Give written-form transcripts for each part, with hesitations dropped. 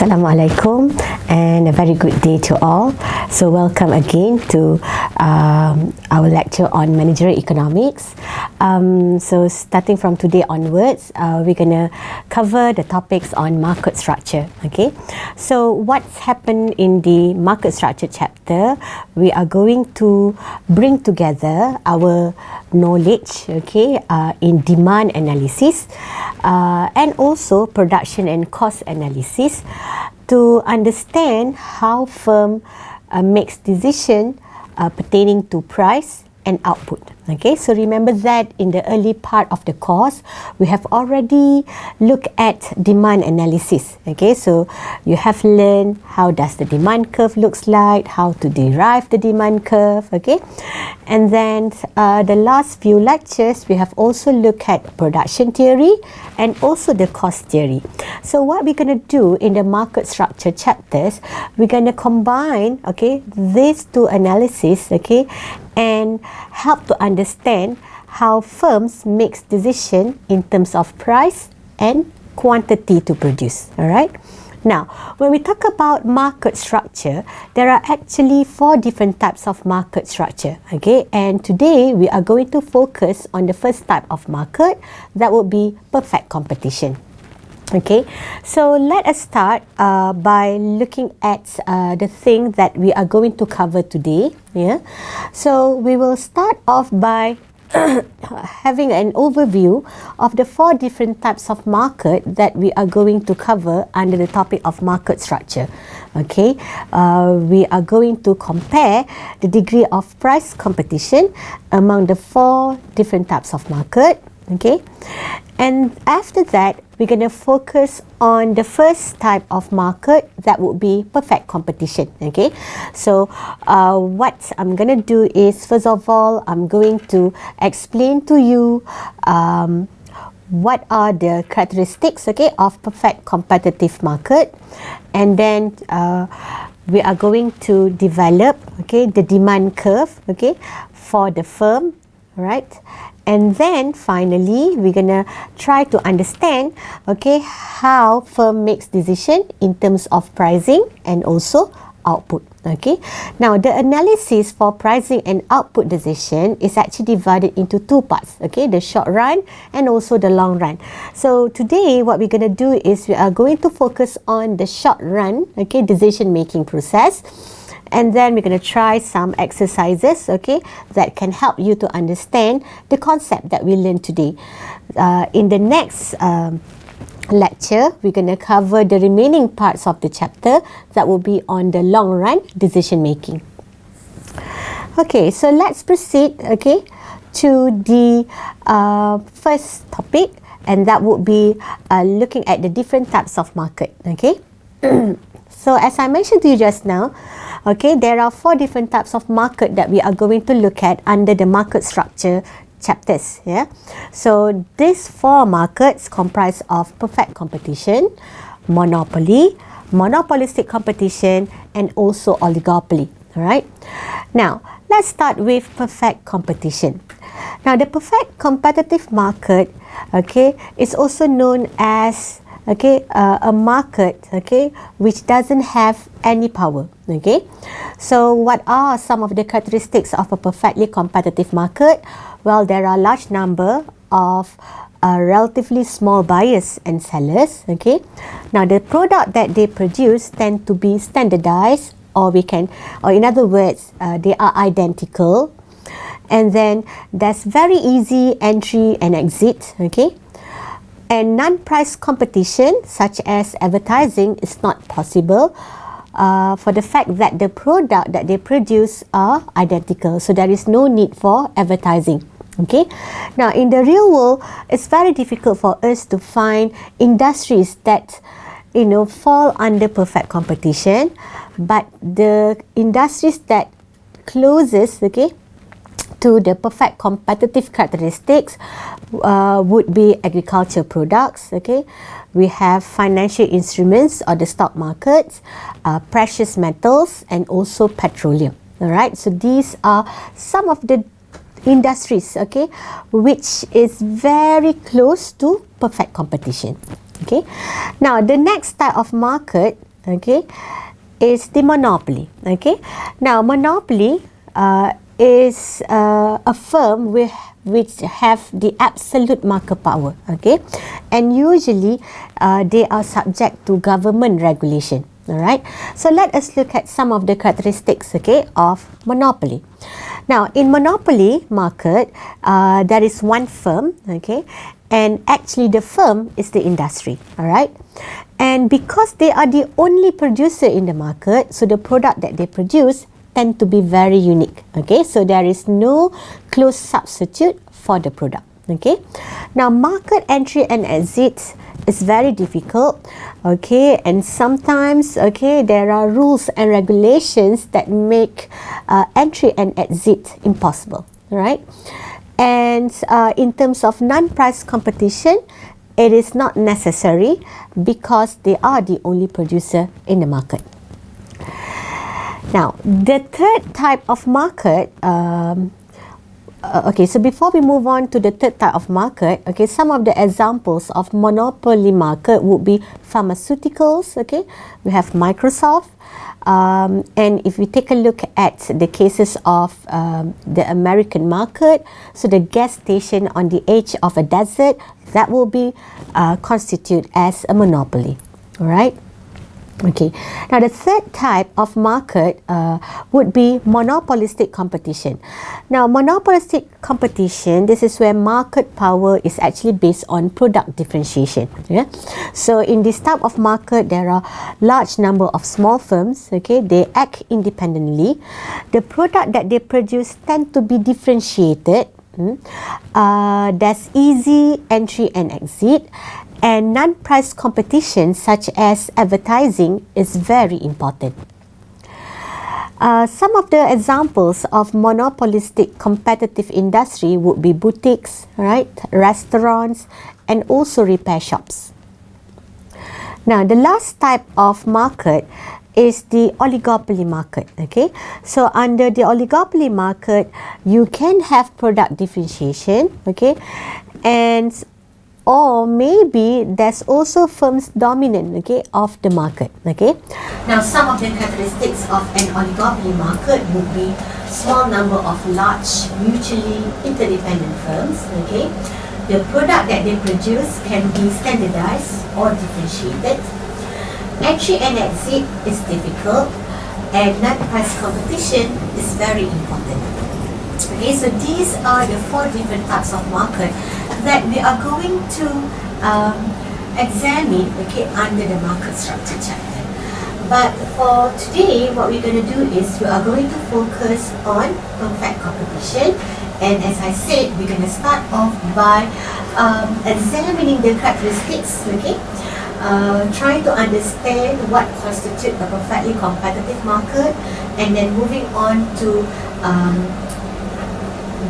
Assalamualaikum and a very good day to all. So welcome again to our lecture on managerial economics. So starting from today onwards, we're going to cover the topics on market structure. Okay, so what's happened in the market structure chapter, we are going to bring together our knowledge, okay, in demand analysis and also production and cost analysis to understand how firm makes decision pertaining to price and output. Okay, so remember that in the early part of the course, we have already looked at demand analysis. Okay, so you have learned how does the demand curve looks like, how to derive the demand curve. Okay, and then the last few lectures, we have also looked at production theory and also the cost theory. So what we're going to do in the market structure chapters, we're going to combine, okay, these two analyses, okay, and help to understand how firms make decision in terms of price and quantity to produce. All right. Now, when we talk about market structure, there are actually 4 different types of market structure. Okay, and today we are going to focus on the first type of market, that would be perfect competition. Okay, so let us start by looking at the thing that we are going to cover today. Yeah, so we will start off by having an overview of the 4 different types of market that we are going to cover under the topic of market structure. Okay, we are going to compare the degree of price competition among the 4 different types of market. Okay, and after that, we're going to focus on the first type of market, that would be perfect competition. Okay, so what I'm going to do is, first of all, I'm going to explain to you what are the characteristics, okay, of perfect competitive market, and then we are going to develop, okay, the demand curve, okay, for the firm, right? And then finally, we're gonna try to understand, okay, how firm makes decision in terms of pricing and also output. Okay, now the analysis for pricing and output decision is actually divided into 2 parts. Okay, the short run and also the long run. So today, what we're gonna do is we are going to focus on the short run, okay, decision making process. And then we're going to try some exercises, okay, that can help you to understand the concept that we learned today. In the next lecture, we're going to cover the remaining parts of the chapter that will be on the long run decision making. Okay, so let's proceed, okay, to the first topic, and that would be looking at the different types of market. Okay. So as I mentioned to you just now, okay, there are 4 different types of market that we are going to look at under the market structure chapters. Yeah, so these 4 markets comprise of perfect competition, monopoly, monopolistic competition, and also oligopoly. All right. Now let's start with perfect competition. Now the perfect competitive market, okay, is also known as, okay, a market, okay, which doesn't have any power. Okay, so what are some of the characteristics of a perfectly competitive market? Well, there are large number of relatively small buyers and sellers. Okay, now the product that they produce tend to be standardized, or in other words, they are identical, and then there's very easy entry and exit. Okay, and non-price competition, such as advertising, is not possible for the fact that the product that they produce are identical. So there is no need for advertising. Okay. Now, in the real world, it's very difficult for us to find industries that, fall under perfect competition. But the industries that closest, okay, to the perfect competitive characteristics would be agriculture products. Okay, we have financial instruments or the stock markets, precious metals, and also petroleum. All right, so these are some of the industries, okay, which is very close to perfect competition. Okay, now the next type of market, okay, is the monopoly. Okay, now monopoly is a firm which have the absolute market power. Okay, and usually they are subject to government regulation. All right, so let us look at some of the characteristics, okay, of monopoly. Now, in monopoly market, there is one firm, okay, and actually the firm is the industry. All right, and because they are the only producer in the market, so the product that they produce tend to be very unique. Okay, so there is no close substitute for the product. Okay, now market entry and exit is very difficult. Okay, and sometimes, okay, there are rules and regulations that make entry and exit impossible. Right, and in terms of non-price competition, it is not necessary because they are the only producer in the market. Now, the third type of market, okay, so before we move on to the third type of market, okay, some of the examples of monopoly market would be pharmaceuticals, okay, we have Microsoft, and if we take a look at the cases of the American market, so the gas station on the edge of a desert, that will be constitute as a monopoly. All right. Okay, now the third type of market would be monopolistic competition. Now, monopolistic competition, this is where market power is actually based on product differentiation. Yeah, so in this type of market, there are large number of small firms. Okay, they act independently. The product that they produce tend to be differentiated. There's easy entry and exit. And non-price competition such as advertising is very important. Some of the examples of monopolistic competitive industry would be boutiques, right, restaurants, and also repair shops. Now, the last type of market is the oligopoly market. Okay, so under the oligopoly market, you can have product differentiation. Okay, and or maybe there's also firms dominant, okay, of the market. Okay, now some of the characteristics of an oligopoly market would be small number of large mutually interdependent firms. Okay, the product that they produce can be standardized or differentiated. Entry and exit is difficult, and non-price competition is very important. Okay, so these are the 4 different types of market that we are going to examine, okay, under the market structure chapter. But for today, what we're going to do is we are going to focus on perfect competition. And as I said, we're going to start off by examining the characteristics, okay, trying to understand what constitutes a perfectly competitive market, and then moving on to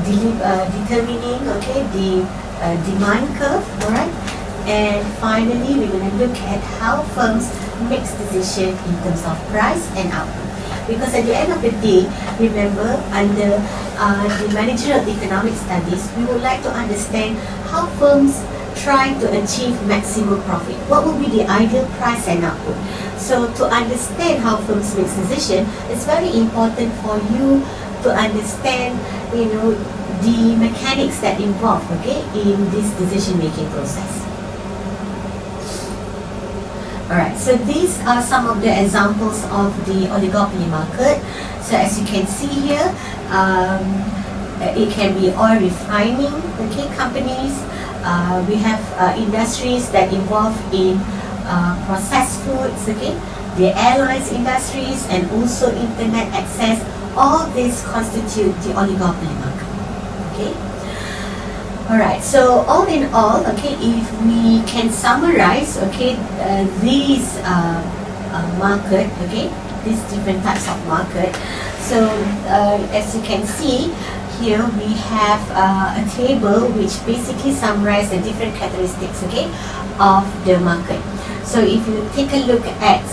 determining, okay, the demand curve. All right, and finally we're going to look at how firms make decision in terms of price and output, because at the end of the day, remember, under the managerial economic studies, we would like to understand how firms try to achieve maximum profit. What would be the ideal price and output? So to understand how firms make decision, it's very important for you to understand, you know, the mechanics that involve, okay, in this decision-making process. Alright, so these are some of the examples of the oligopoly market. So as you can see here, it can be oil refining, okay, companies. We have industries that involve in processed foods, okay, the airlines industries, and also internet access. All these constitute the oligopoly market. Okay. Alright, so all in all, okay, if we can summarize, okay, these market, okay, these different types of market. So as you can see here, we have a table which basically summarizes the different characteristics, okay, of the market. So if you take a look at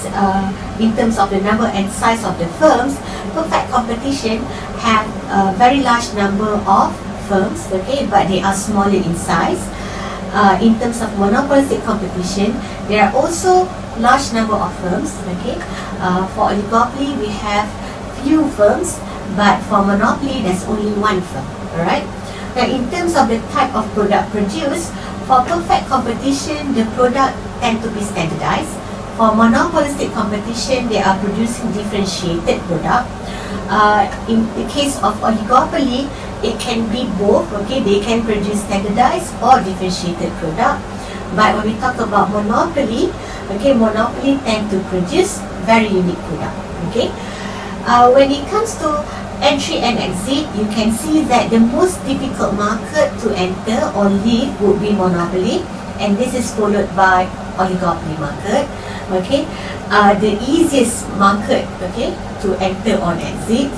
in terms of the number and size of the firms, perfect competition have a very large number of firms, okay, but they are smaller in size. in terms of monopolistic competition, there are also large number of firms. Okay, for oligopoly we have few firms, but for monopoly there's only one firm. All right. Now, in terms of the type of product produced, for perfect competition, the product tend to be standardized. For monopolistic competition, they are producing differentiated product. In the case of oligopoly, it can be both. Okay, they can produce standardized or differentiated product. But when we talk about monopoly, okay, monopoly tend to produce very unique product. Okay, when it comes to entry and exit, you can see that the most difficult market to enter or leave would be monopoly, and this is followed by oligopoly market. Okay, the easiest market, okay, to enter or exit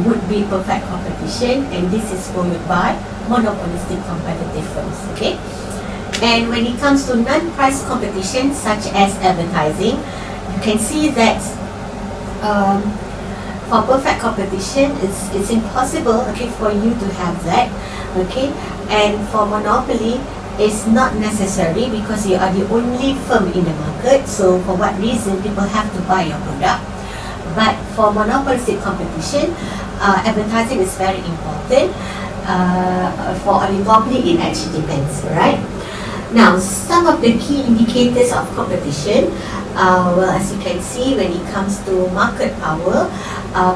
would be perfect competition, and this is followed by monopolistic competitive firms. Okay, and when it comes to non-price competition such as advertising, you can see that for perfect competition, it's impossible, okay, for you to have that. Okay, and for monopoly, it's not necessary because you are the only firm in the market. So for what reason people have to buy your product? But for monopolistic competition, advertising is very important. For oligopoly, it actually depends, right? Now, some of the key indicators of competition, well, as you can see, when it comes to market power,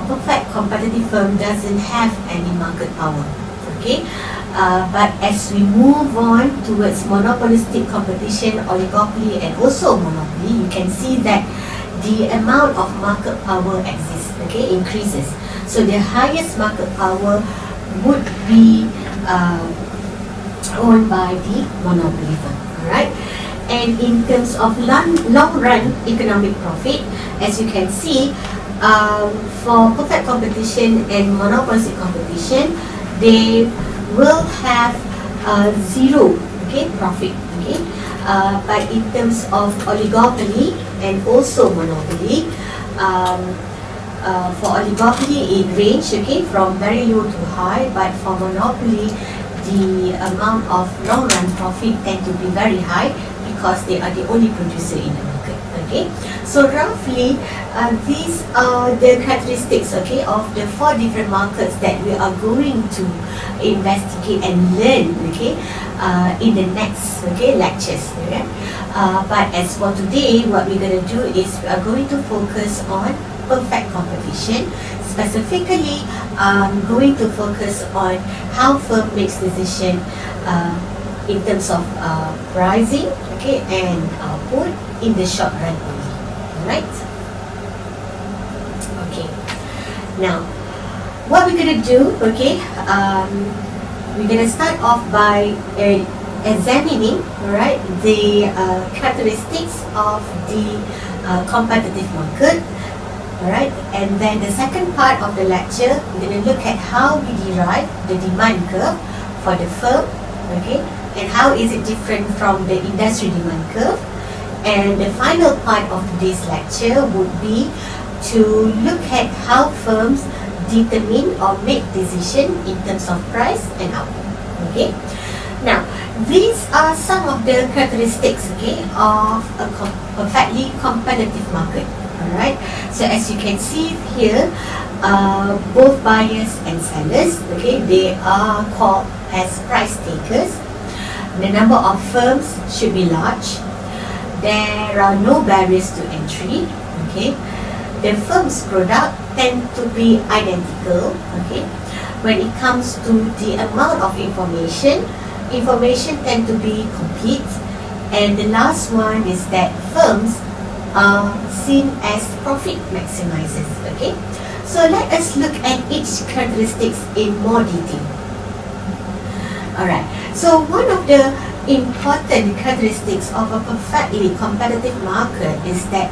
perfect competitive firm doesn't have any market power. Okay, but as we move on towards monopolistic competition, oligopoly, and also monopoly, you can see that the amount of market power exists. Okay, increases. So the highest market power would be owned by the monopoly firm. Alright, and in terms of long-run economic profit, as you can see, for perfect competition and monopolistic competition, they will have zero, okay, profit. Okay, but in terms of oligopoly and also monopoly, for oligopoly it range, okay, from very low to high, but for monopoly the amount of long-run profit tend to be very high because they are the only producer in the market. Okay, so roughly these are the characteristics, okay, of the 4 different markets that we are going to investigate and learn, okay, in the next, okay, lectures. Okay? But as for today, what we're going to do is we are going to focus on perfect competition. Specifically, going to focus on how firm makes decision in terms of pricing, okay, and output in the short run only. Alright? Okay. Now, what we're going to do, okay, we're going to start off by examining, alright, the characteristics of the competitive market. Alright, and then the second part of the lecture, we're going to look at how we derive the demand curve for the firm, okay, and how is it different from the industry demand curve. And the final part of today's lecture would be to look at how firms determine or make decision in terms of price and output. Okay, now these are some of the characteristics, okay, of a perfectly competitive market. Alright, so as you can see here, both buyers and sellers, okay, they are called as price takers. The number of firms should be large. There are no barriers to entry. Okay, the firm's product tend to be identical. Okay, when it comes to the amount of information tend to be complete. And the last one is that firms are seen as profit maximizers. Okay, so let us look at each characteristics in more detail. Alright, so one of the important characteristics of a perfectly competitive market is that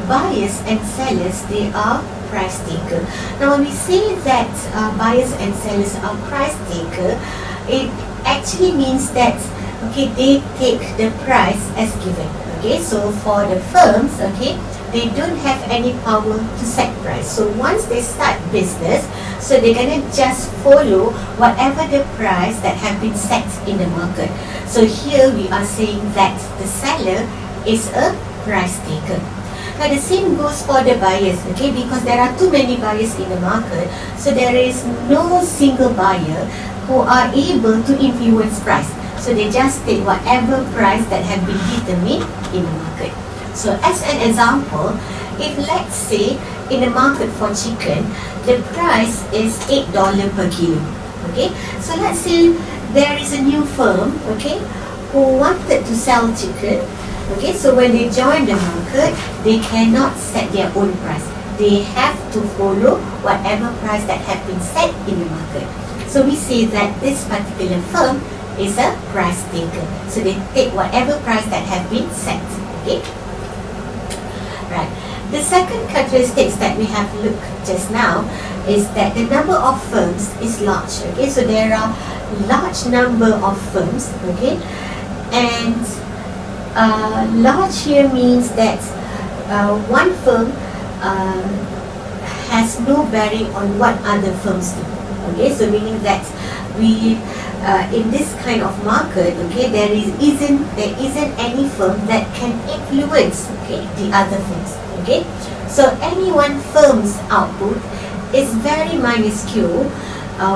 buyers and sellers, they are price taker. Now when we say that buyers and sellers are price taker, it actually means that, okay, they take the price as given. Okay, so for the firms, okay, they don't have any power to set price. So once they start business, so they're gonna just follow whatever the price that have been set in the market. So here we are saying that the seller is a price taker. Now the same goes for the buyers, okay, because there are too many buyers in the market, so there is no single buyer who are able to influence price. So they just take whatever price that have been determined in the market. So as an example, if let's say in the market for chicken, the price is $8 per kilo, okay, so let's say there is a new firm, okay, who wanted to sell chicken. Okay, so when they join the market, they cannot set their own price. They have to follow whatever price that have been set in the market. So we say that this particular firm is a price taker. So they take whatever price that have been set. Okay, right. The second characteristics that we have looked just now is that the number of firms is large. Okay, so there are large number of firms. Okay, and large here means that one firm has no bearing on what other firms do. Okay, so meaning that we in this kind of market, okay, there isn't any firm that can influence, okay, the other firms. Okay, so any one firm's output is very minuscule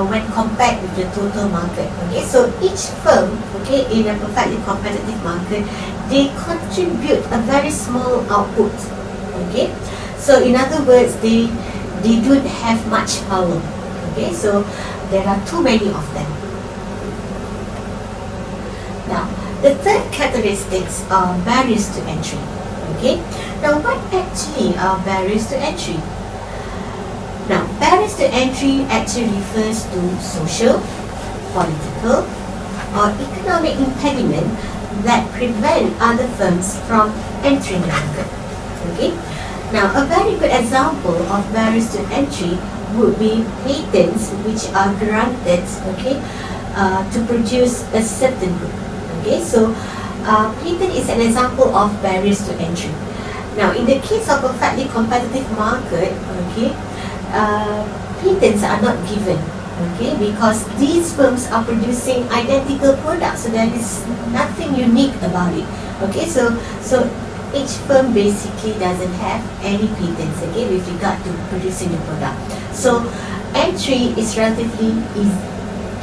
when compared with the total market. Okay, so each firm, okay, in a perfectly competitive market, they contribute a very small output. Okay, so in other words, they don't have much power. Okay, so there are too many of them. Now, the third characteristics are barriers to entry. Okay, now what actually are barriers to entry? Now, barriers to entry actually refers to social, political, or economic impediment that prevent other firms from entering the market. Okay, now a very good example of barriers to entry would be patents which are granted, okay, to produce a certain good. Okay, so patent is an example of barriers to entry. Now, in the case of a perfectly competitive market, okay, patents are not given, okay, because these firms are producing identical products, so there is nothing unique about it. Okay, so each firm basically doesn't have any patents, okay, with regard to producing the product. So entry is relatively easy.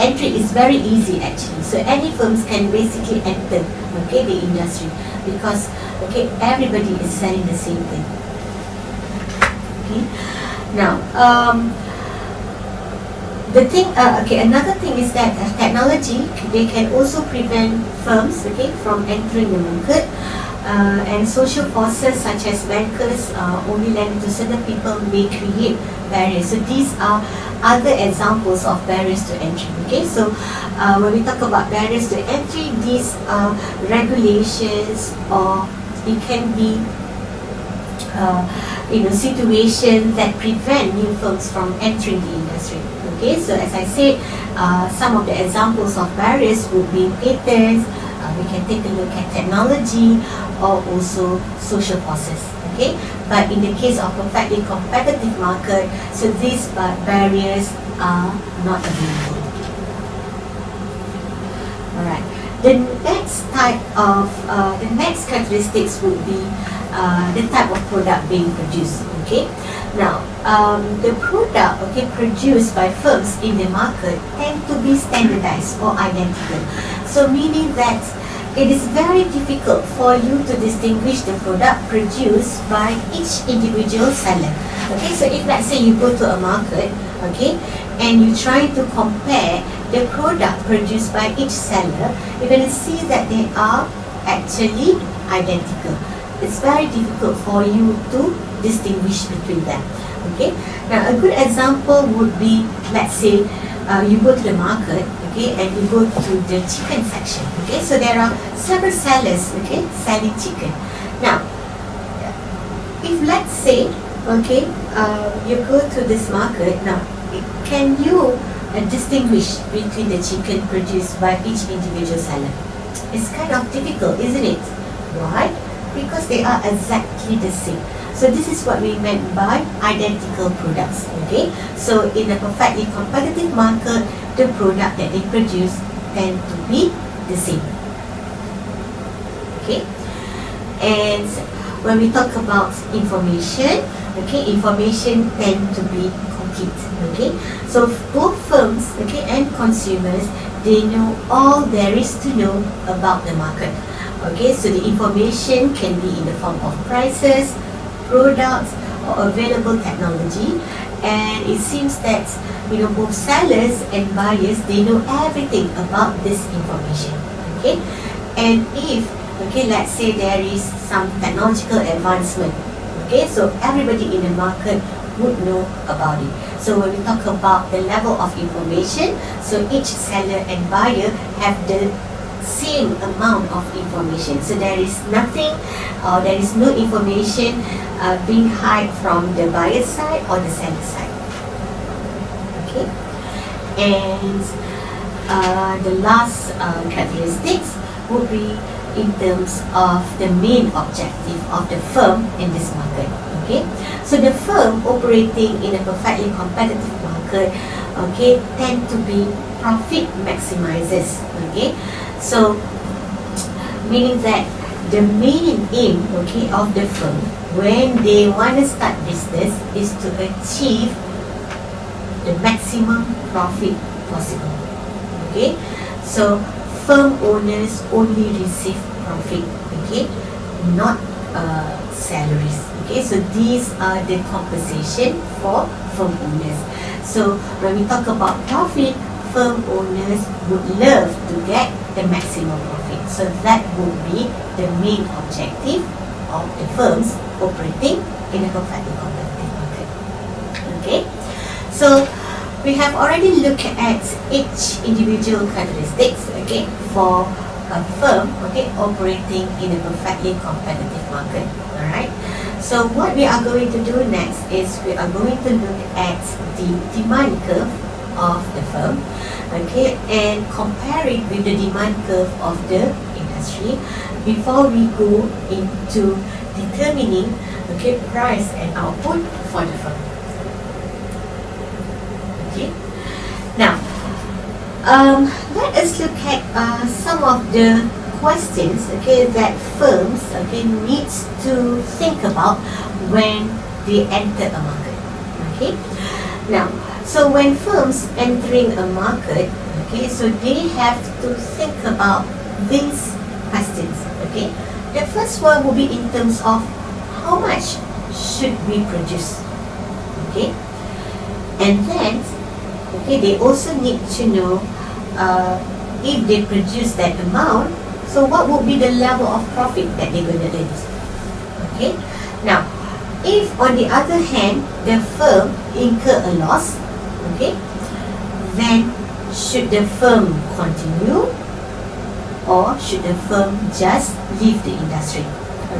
Entry is very easy actually. So any firms can basically enter, okay, the industry, because okay, everybody is selling the same thing. Okay. Now, the thing, another thing is that technology, they can also prevent firms, okay, from entering the market, and social forces such as bankers only lend to certain people may create barriers. So these are other examples of barriers to entry. Okay, so when we talk about barriers to entry, these are regulations, or it can be situations that prevent new firms from entering the industry. Okay, so as I said, some of the examples of barriers would be patents. We can take a look at technology, or also social forces. Okay, but in the case of perfectly competitive market, so these barriers are not available. Alright, the next type of the next characteristics would be the type of product being produced. Okay, now the product, okay, produced by firms in the market tend to be standardized or identical. So meaning that it is very difficult for you to distinguish the product produced by each individual seller. Okay, so if let's say you go to a market, okay, and you try to compare the product produced by each seller, you're going to see that they are actually identical. It's very difficult for you to distinguish between them. Okay, now a good example would be, let's say you go to the market, okay, and you go to the chicken section. Okay, so there are several sellers, okay, selling chicken. Now, if let's say, okay, you go to this market, now can you distinguish between the chicken produced by each individual seller? It's kind of difficult, isn't it? Why? Because they are exactly the same. So this is what we meant by identical products. Okay, so in a perfectly competitive market, the product that they produce tend to be the same. Okay, and when we talk about information, okay, information tend to be complete. Okay, so both firms, okay, and consumers, they know all there is to know about the market. Okay, so the information can be in the form of prices, products, or available technology, and it seems that both sellers and buyers, they know everything about this information. Okay, and if let's say there is some technological advancement, okay, so everybody in the market would know about it. So when we talk about the level of information, so each seller and buyer have the same amount of information. So there is nothing, there is no information being hid from the buyer side or the seller side. Okay, and the last characteristics would be in terms of the main objective of the firm in this market. Okay, so the firm operating in a perfectly competitive market, okay, tend to be profit maximizers. Okay, so meaning that the main aim, okay, of the firm when they want to start business is to achieve the maximum profit possible. Okay, so firm owners only receive profit, okay, not salaries. Okay, so these are the compensation for firm owners. So when we talk about profit, firm owners would love to get the maximum profit. So that would be the main objective of the firms operating in a perfectly competitive market. Okay, so we have already looked at each individual characteristics, okay, for a firm, okay, operating in a perfectly competitive market. Alright, so what we are going to do next is we are going to look at the demand curve of the firm, okay, and compare it with the demand curve of the industry before we go into determining, okay, price and output for the firm. Okay, now let us look at some of the questions, okay, that firms, okay, needs to think about when they enter a market. Okay, now so when firms entering a market, okay, so they have to think about these questions. Okay, the first one will be in terms of how much should we produce. Okay, and then okay, they also need to know if they produce that amount, so what would be the level of profit that they're going to earn. Okay, now if on the other hand the firm incur a loss, okay, then should the firm continue or should the firm just leave the industry?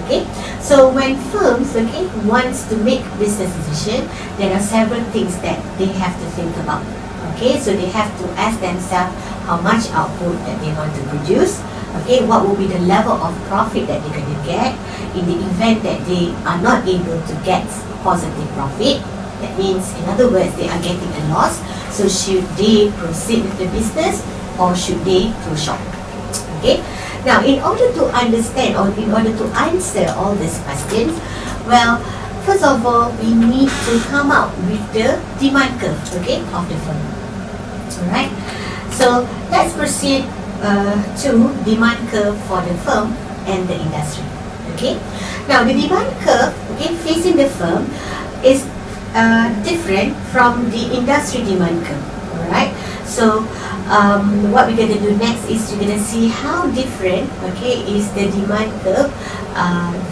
Okay, so when firms, okay, wants to make business decision, there are several things that they have to think about. Okay, so they have to ask themselves how much output that they want to produce. Okay, what will be the level of profit that they're going to get in the event that they are not able to get positive profit. That means, in other words, they are getting a loss. So should they proceed with the business or should they close shop? Okay, now in order to understand or in order to answer all these questions, well, first of all, we need to come up with the demand curve, okay, of the firm. Alright, so let's proceed to demand curve for the firm and the industry. Okay, now the demand curve, okay, facing the firm is different from the industry demand curve. Alright, so what we're going to do next is we're going to see how different, okay, is the demand curve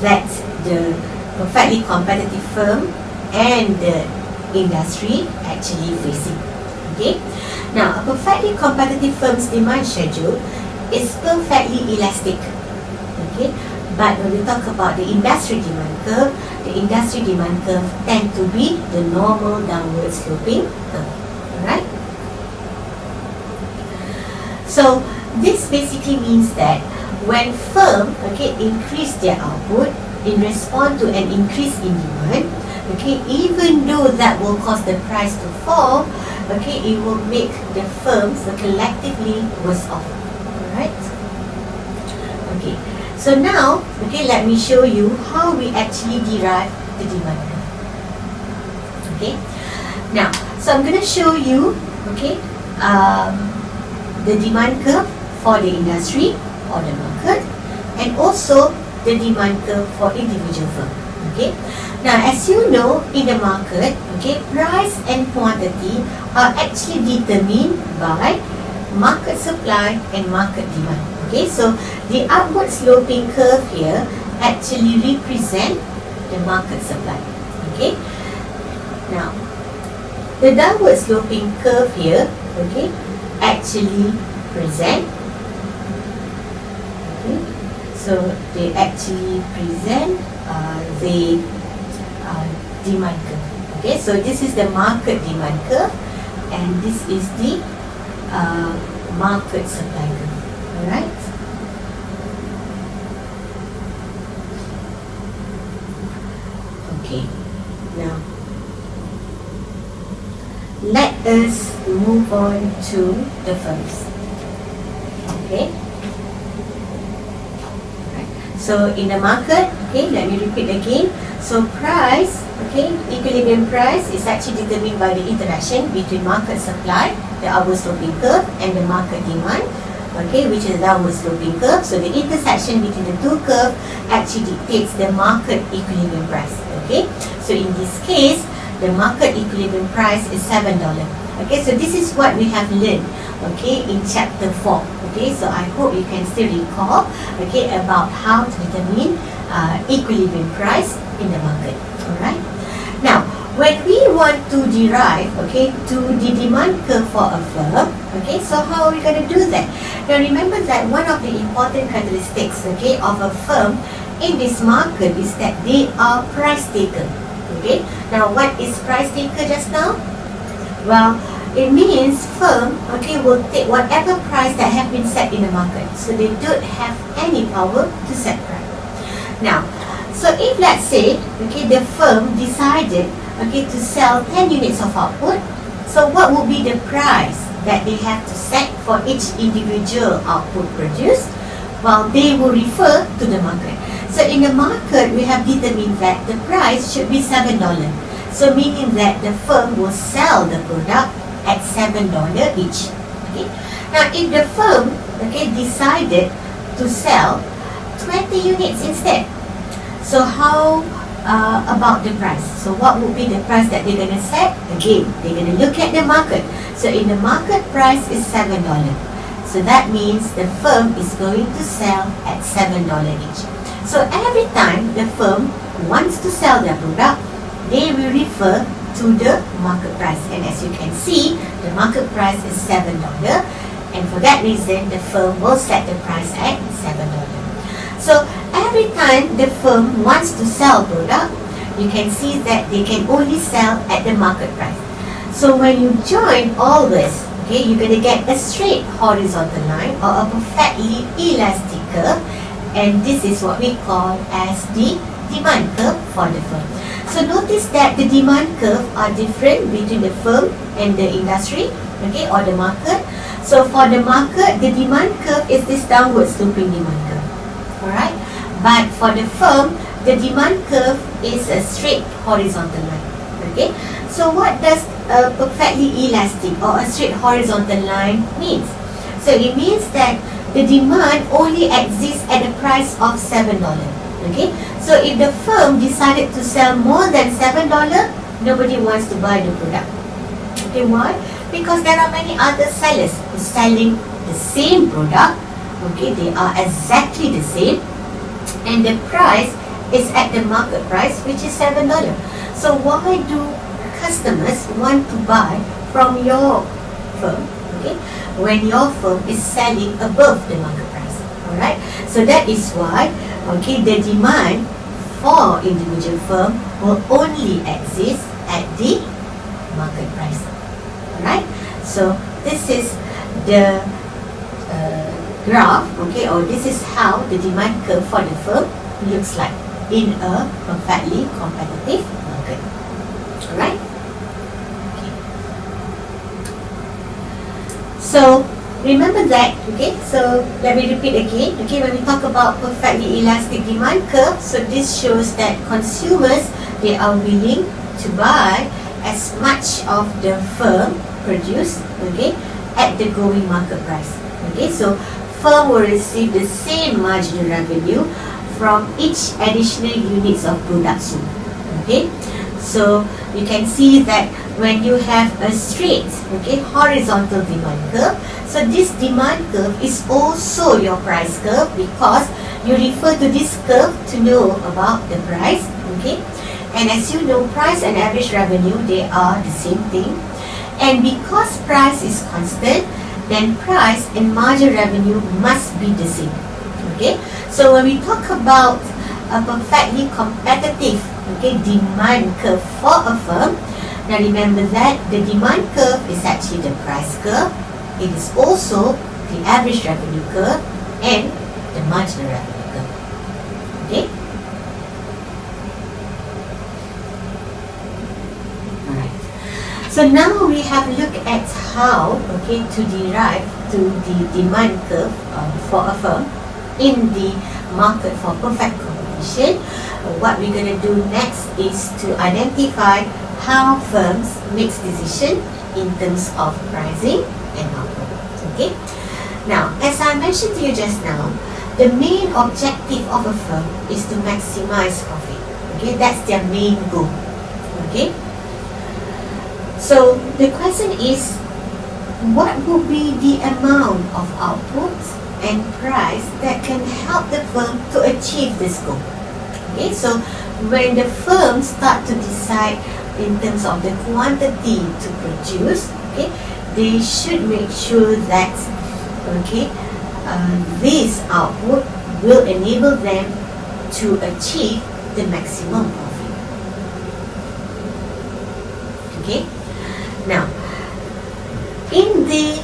that the perfectly competitive firm and the industry actually facing. Okay, now a perfectly competitive firm's demand schedule is perfectly elastic. Okay, but when we talk about the industry demand curve tend to be the normal downward sloping curve. Alright, so this basically means that when firm, okay, increase their output, in response to an increase in demand, okay, even though that will cause the price to fall, okay, it will make the firms collectively worse off. Alright? Okay, so now, okay, let me show you how we actually derive the demand curve. Okay, now, so I'm going to show you, okay, the demand curve for the industry or the market, and also the demand curve for individual firm. Okay, now as you know, in the market, okay, price and quantity are actually determined by market supply and market demand. Okay, so the upward sloping curve here actually represent the market supply. Okay, now the downward sloping curve here, okay, actually present, okay, so they actually present the demand curve. Okay, so this is the market demand curve, and this is the market supply curve. Alright. Okay, now let us move on to the firms. Okay. Right. So in the market, okay, let me repeat again. So price, okay, equilibrium price is actually determined by the interaction between market supply, the upward sloping curve, and the market demand, okay, which is the downward sloping curve. So the intersection between the two curves actually dictates the market equilibrium price. Okay. So in this case, the market equilibrium price is $7. Okay, so this is what we have learned, okay, in chapter 4. Okay, so I hope you can still recall, okay, about how to determine equilibrium price in the market. Alright. Now, when we want to derive, okay, to the demand curve for a firm, okay, so how are we going to do that? Now, remember that one of the important characteristics, okay, of a firm in this market is that they are price taker. Okay, now what is price taker just now? Well, it means firm, okay, will take whatever price that have been set in the market. So they don't have any power to set price. Now, so if let's say, okay, the firm decided, okay, to sell 10 units of output, so what will be the price that they have to set for each individual output produced? Well, they will refer to the market. So in the market, we have determined that the price should be $7. So meaning that the firm will sell the product at $7 each. Okay. Now if the firm, okay, decided to sell 20 units instead, so how about the price? So what would be the price that they're going to set? Again, they're going to look at the market. So in the market, price is $7. So that means the firm is going to sell at $7 each. So every time the firm wants to sell their product, they will refer to the market price. And as you can see, the market price is $7. And for that reason, the firm will set the price at $7. So every time the firm wants to sell product, you can see that they can only sell at the market price. So when you join all this, okay, you're going to get a straight horizontal line or a perfectly elastic curve. And this is what we call as the demand curve for the firm. So notice that the demand curve are different between the firm and the industry, okay, or the market. So for the market, the demand curve is this downward sloping demand curve. Alright? But for the firm, the demand curve is a straight horizontal line. Okay? So what does a perfectly elastic or a straight horizontal line means? So it means that the demand only exists at a price of $7. Okay, so if the firm decided to sell more than $7, nobody wants to buy the product. Okay, why? Because there are many other sellers who are selling the same product. Okay, they are exactly the same, and the price is at the market price, which is $7. So why do customers want to buy from your firm? Okay, when your firm is selling above the market price. Alright, so that is why, okay, the demand for individual firm will only exist at the market price. Alright, so this is the graph, okay, or this is how the demand curve for the firm looks like. in a perfectly competitive market. Alright? Okay. So remember that, okay? So let me repeat again. Okay, when we talk about perfectly elastic demand curve, so this shows that consumers, they are willing to buy as much of the firm produce, okay, at the going market price. Okay, so firm will receive the same marginal revenue from each additional units of product sold. Okay, so you can see that when you have a straight, okay, horizontal demand curve, so this demand curve is also your price curve, because you refer to this curve to know about the price. Okay, and as you know, price and average revenue, they are the same thing. And because price is constant, then price and margin revenue must be the same. Okay, so when we talk about a perfectly competitive, okay, demand curve for a firm, now remember that the demand curve is actually the price curve. It is also the average revenue curve and the marginal revenue curve. Okay. So now we have looked at how, okay, to derive to the demand curve for a firm in the market for perfect competition. What we're going to do next is to identify how firms make decisions in terms of pricing and output. Okay. Now, as I mentioned to you just now, the main objective of a firm is to maximize profit. Okay, that's their main goal. Okay. So the question is, what would be the amount of output and price that can help the firm to achieve this goal? Okay, so when the firm start to decide in terms of the quantity to produce, okay, they should make sure that, okay, this output will enable them to achieve the maximum profit. Okay. Now, in the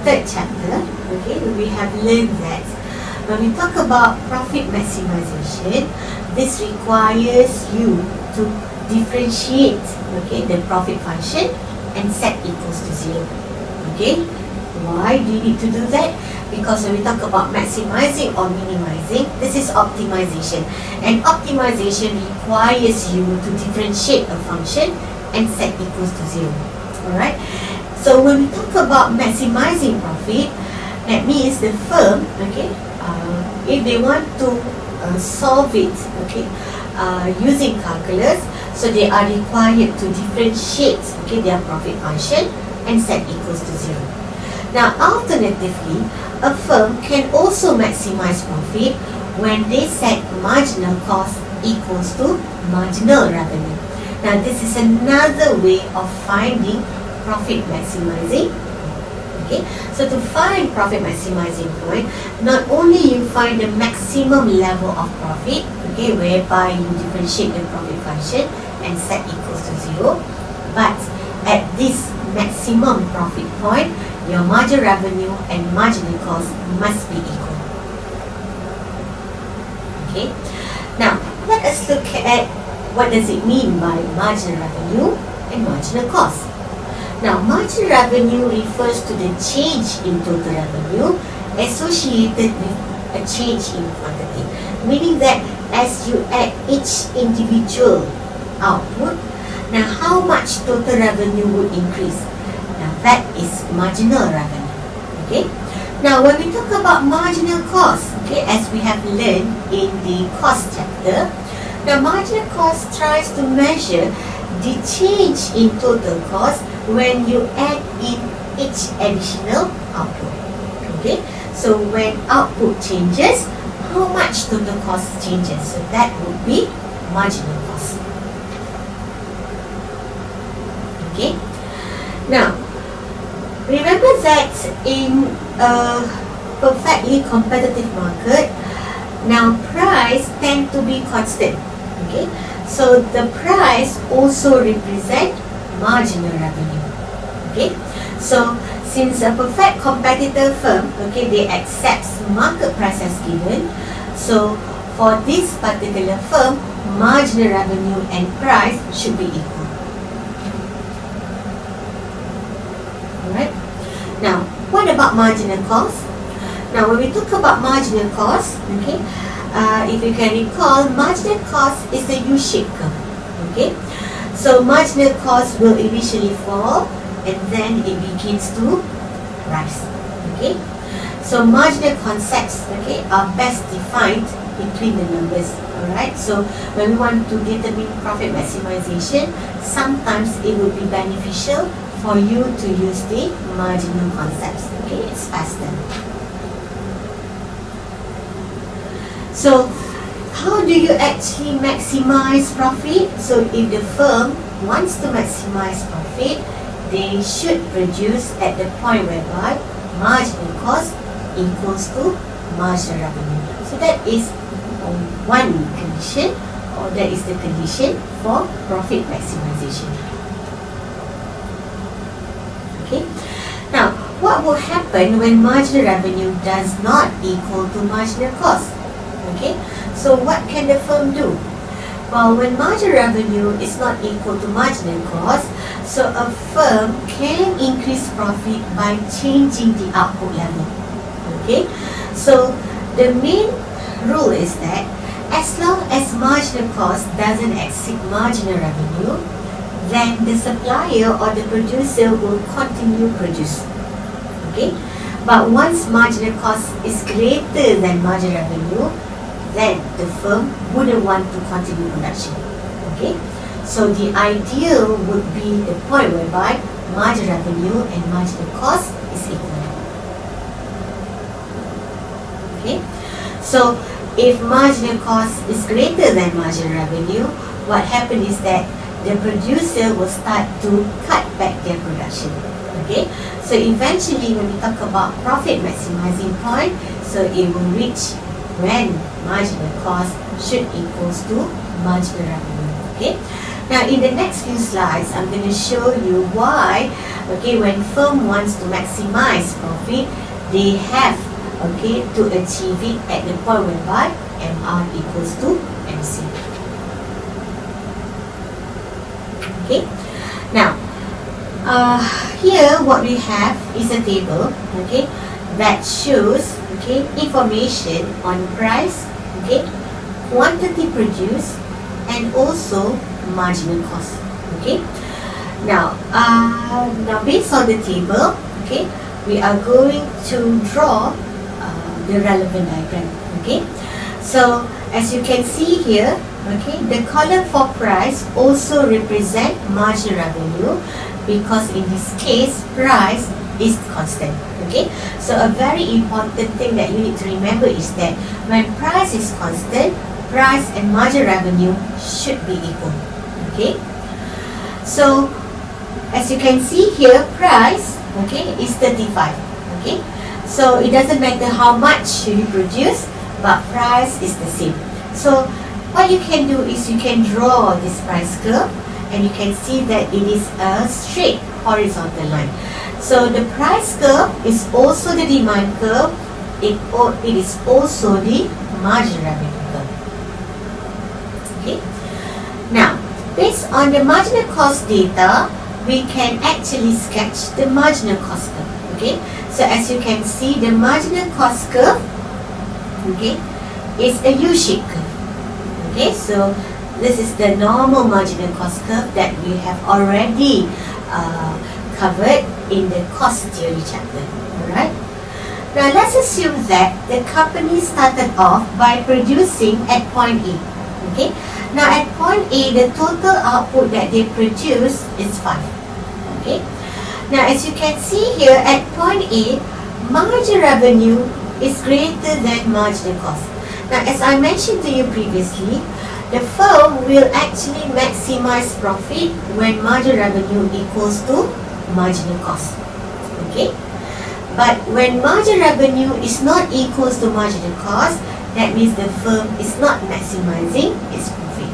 third chapter, okay, we have learned that when we talk about profit maximization, this requires you to differentiate, okay, the profit function and set equals to 0. Okay, why do you need to do that? Because when we talk about maximizing or minimizing, this is optimization, and optimization requires you to differentiate a function and set equals to 0. Alright, so when we talk about maximizing profit, that means the firm, okay, if they want to solve it, okay, using calculus, so they are required to differentiate, okay, their profit function and set equals to 0. Now, alternatively, a firm can also maximize profit when they set marginal cost equals to marginal revenue. Now, this is another way of finding profit maximizing. Okay, so to find profit maximizing point, not only you find the maximum level of profit, okay, whereby you differentiate the profit function and set equals to 0, but at this maximum profit point, your margin revenue and marginal cost must be equal. Okay, now let us look at what does it mean by marginal revenue and marginal cost. Now, marginal revenue refers to the change in total revenue associated with a change in quantity, meaning that as you add each individual output, now how much total revenue would increase? Now, that is marginal revenue. Okay. Now, when we talk about marginal cost, okay, as we have learned in the cost chapter, the marginal cost tries to measure the change in total cost when you add in each additional output. Okay, so when output changes, how much total cost changes? So that would be marginal cost. Okay, now remember that in a perfectly competitive market, now price tend to be constant. Okay, so the price also represent marginal revenue. Okay, so since a perfect competitor firm, okay, they accept market price as given, so for this particular firm, marginal revenue and price should be equal. Alright. Now, what about marginal cost? Now, when we talk about marginal cost, okay, if you can recall, marginal cost is a U-shaped curve. Okay, so marginal cost will initially fall and then it begins to rise. Okay, so marginal concepts, okay, are best defined between the numbers. Alright, so when we want to determine profit maximization, sometimes it would be beneficial for you to use the marginal concepts. Okay, it's faster. So, how do you actually maximize profit? So, if the firm wants to maximize profit, they should produce at the point whereby marginal cost equals to marginal revenue. So, that is one condition, or that is the condition for profit maximization. Okay. Now, what will happen when marginal revenue does not equal to marginal cost? Okay, so what can the firm do? Well, when marginal revenue is not equal to marginal cost, so a firm can increase profit by changing the output level. Okay, so the main rule is that as long as marginal cost doesn't exceed marginal revenue, then the supplier or the producer will continue produce. Okay, but once marginal cost is greater than marginal revenue, then the firm wouldn't want to continue production. Okay, so the ideal would be the point whereby marginal revenue and marginal cost is equal. Okay, so if marginal cost is greater than marginal revenue, what happens is that the producer will start to cut back their production. Okay, so eventually when we talk about profit maximizing point, so it will reach when marginal cost should equals to marginal revenue. Okay. Now in the next few slides, I'm going to show you why, okay, when firm wants to maximize profit, they have, okay, to achieve it at the point whereby MR equals to MC. Okay. Now, here what we have is a table, okay, that shows, okay, information on price, okay, quantity produced, and also marginal cost. Okay. Now based on the table, okay, we are going to draw the relevant diagram. Okay. So as you can see here, okay, the column for price also represent marginal revenue, because in this case price is constant. Okay, so a very important thing that you need to remember is that when price is constant, price and marginal revenue should be equal. Okay, so as you can see here, price, okay, is 35. Okay, so it doesn't matter how much you produce, but price is the same. So what you can do is you can draw this price curve, and you can see that it is a straight horizontal line. So the price curve is also the demand curve. It is also the marginal revenue curve. Okay. Now, based on the marginal cost data, we can actually sketch the marginal cost curve. Okay. So as you can see, the marginal cost curve, okay, is a U-shaped curve. Okay. So this is the normal marginal cost curve that we have already covered in the cost theory chapter. Alright. Now let's assume that the company started off by producing at point A. Okay. Now at point A, the total output that they produce is 5. Okay. Now as you can see here, at point A, marginal revenue is greater than marginal cost. Now as I mentioned to you previously, the firm will actually maximize profit when marginal revenue equals to marginal cost. Okay, but when marginal revenue is not equals to marginal cost, that means the firm is not maximizing its profit.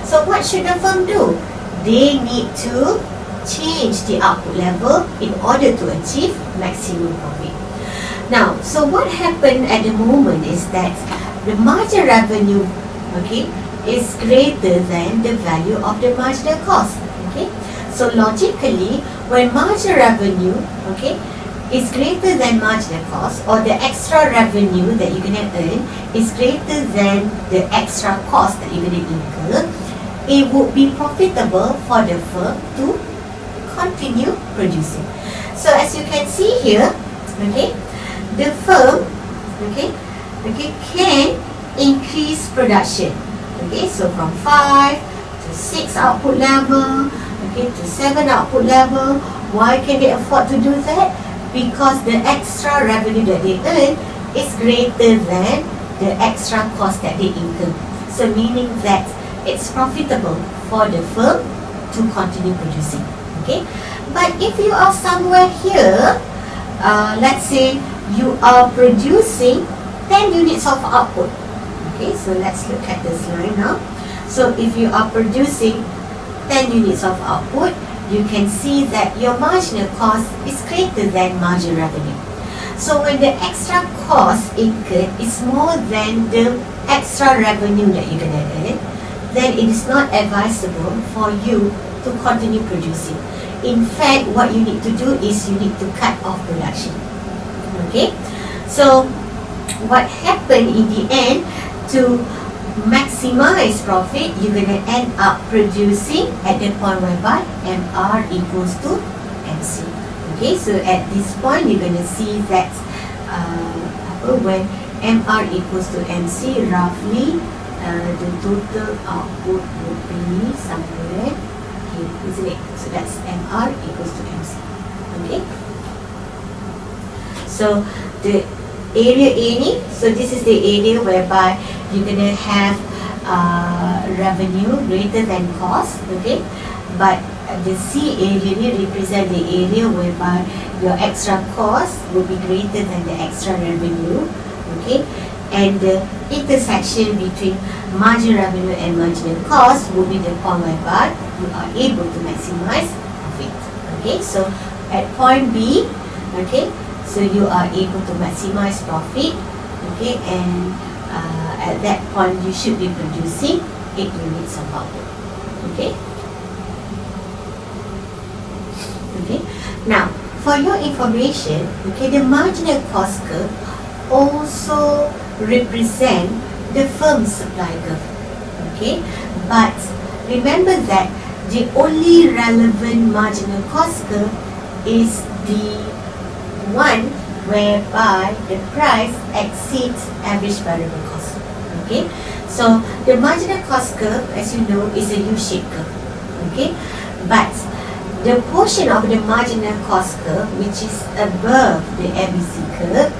So what should the firm do? They need to change the output level in order to achieve maximum profit. Now, so what happened at the moment is that the margin revenue, okay, is greater than the value of the marginal cost. Okay, so logically, when margin revenue, okay, is greater than marginal cost, or the extra revenue that you're gonna earn is greater than the extra cost that you're gonna incur, it would be profitable for the firm to continue producing. So as you can see here, okay, the firm, okay, can increase production. Okay, so from 5 to 6 output level, okay, to 7 output level. Why can they afford to do that? Because the extra revenue that they earn is greater than the extra cost that they incur. So meaning that it's profitable for the firm to continue producing. Okay, but if you are somewhere here, let's say you are producing 10 units of output. Okay, so let's look at this line now. So if you are producing 10 units of output, you can see that your marginal cost is greater than margin revenue. So when the extra cost incurred is more than the extra revenue that you're gonna earn, then it is not advisable for you to continue producing. In fact, what you need to do is you need to cut off production. Okay, so what happened in the end, to maximize profit, you're going to end up producing at the point whereby MR equals to MC. Okay, so at this point you're going to see that when MR equals to MC, roughly the total output would be somewhere here, isn't it? So that's MR equals to MC. Okay, so the area A, so this is the area whereby you're gonna have revenue greater than cost. Okay, but the C area represent the area whereby your extra cost will be greater than the extra revenue. Okay, and the intersection between margin revenue and marginal cost will be the point whereby you are able to maximize profit. Okay, so at point B, okay, so you are able to maximize profit. Okay, and at that point you should be producing 8 units of output. Okay. Okay. Now, for your information, okay, the marginal cost curve also represent the firm's supply curve. Okay, but remember that the only relevant marginal cost curve is the one whereby the price exceeds average variable cost. Okay, so the marginal cost curve, as you know, is a U-shaped curve. Okay, but the portion of the marginal cost curve which is above the ABC curve,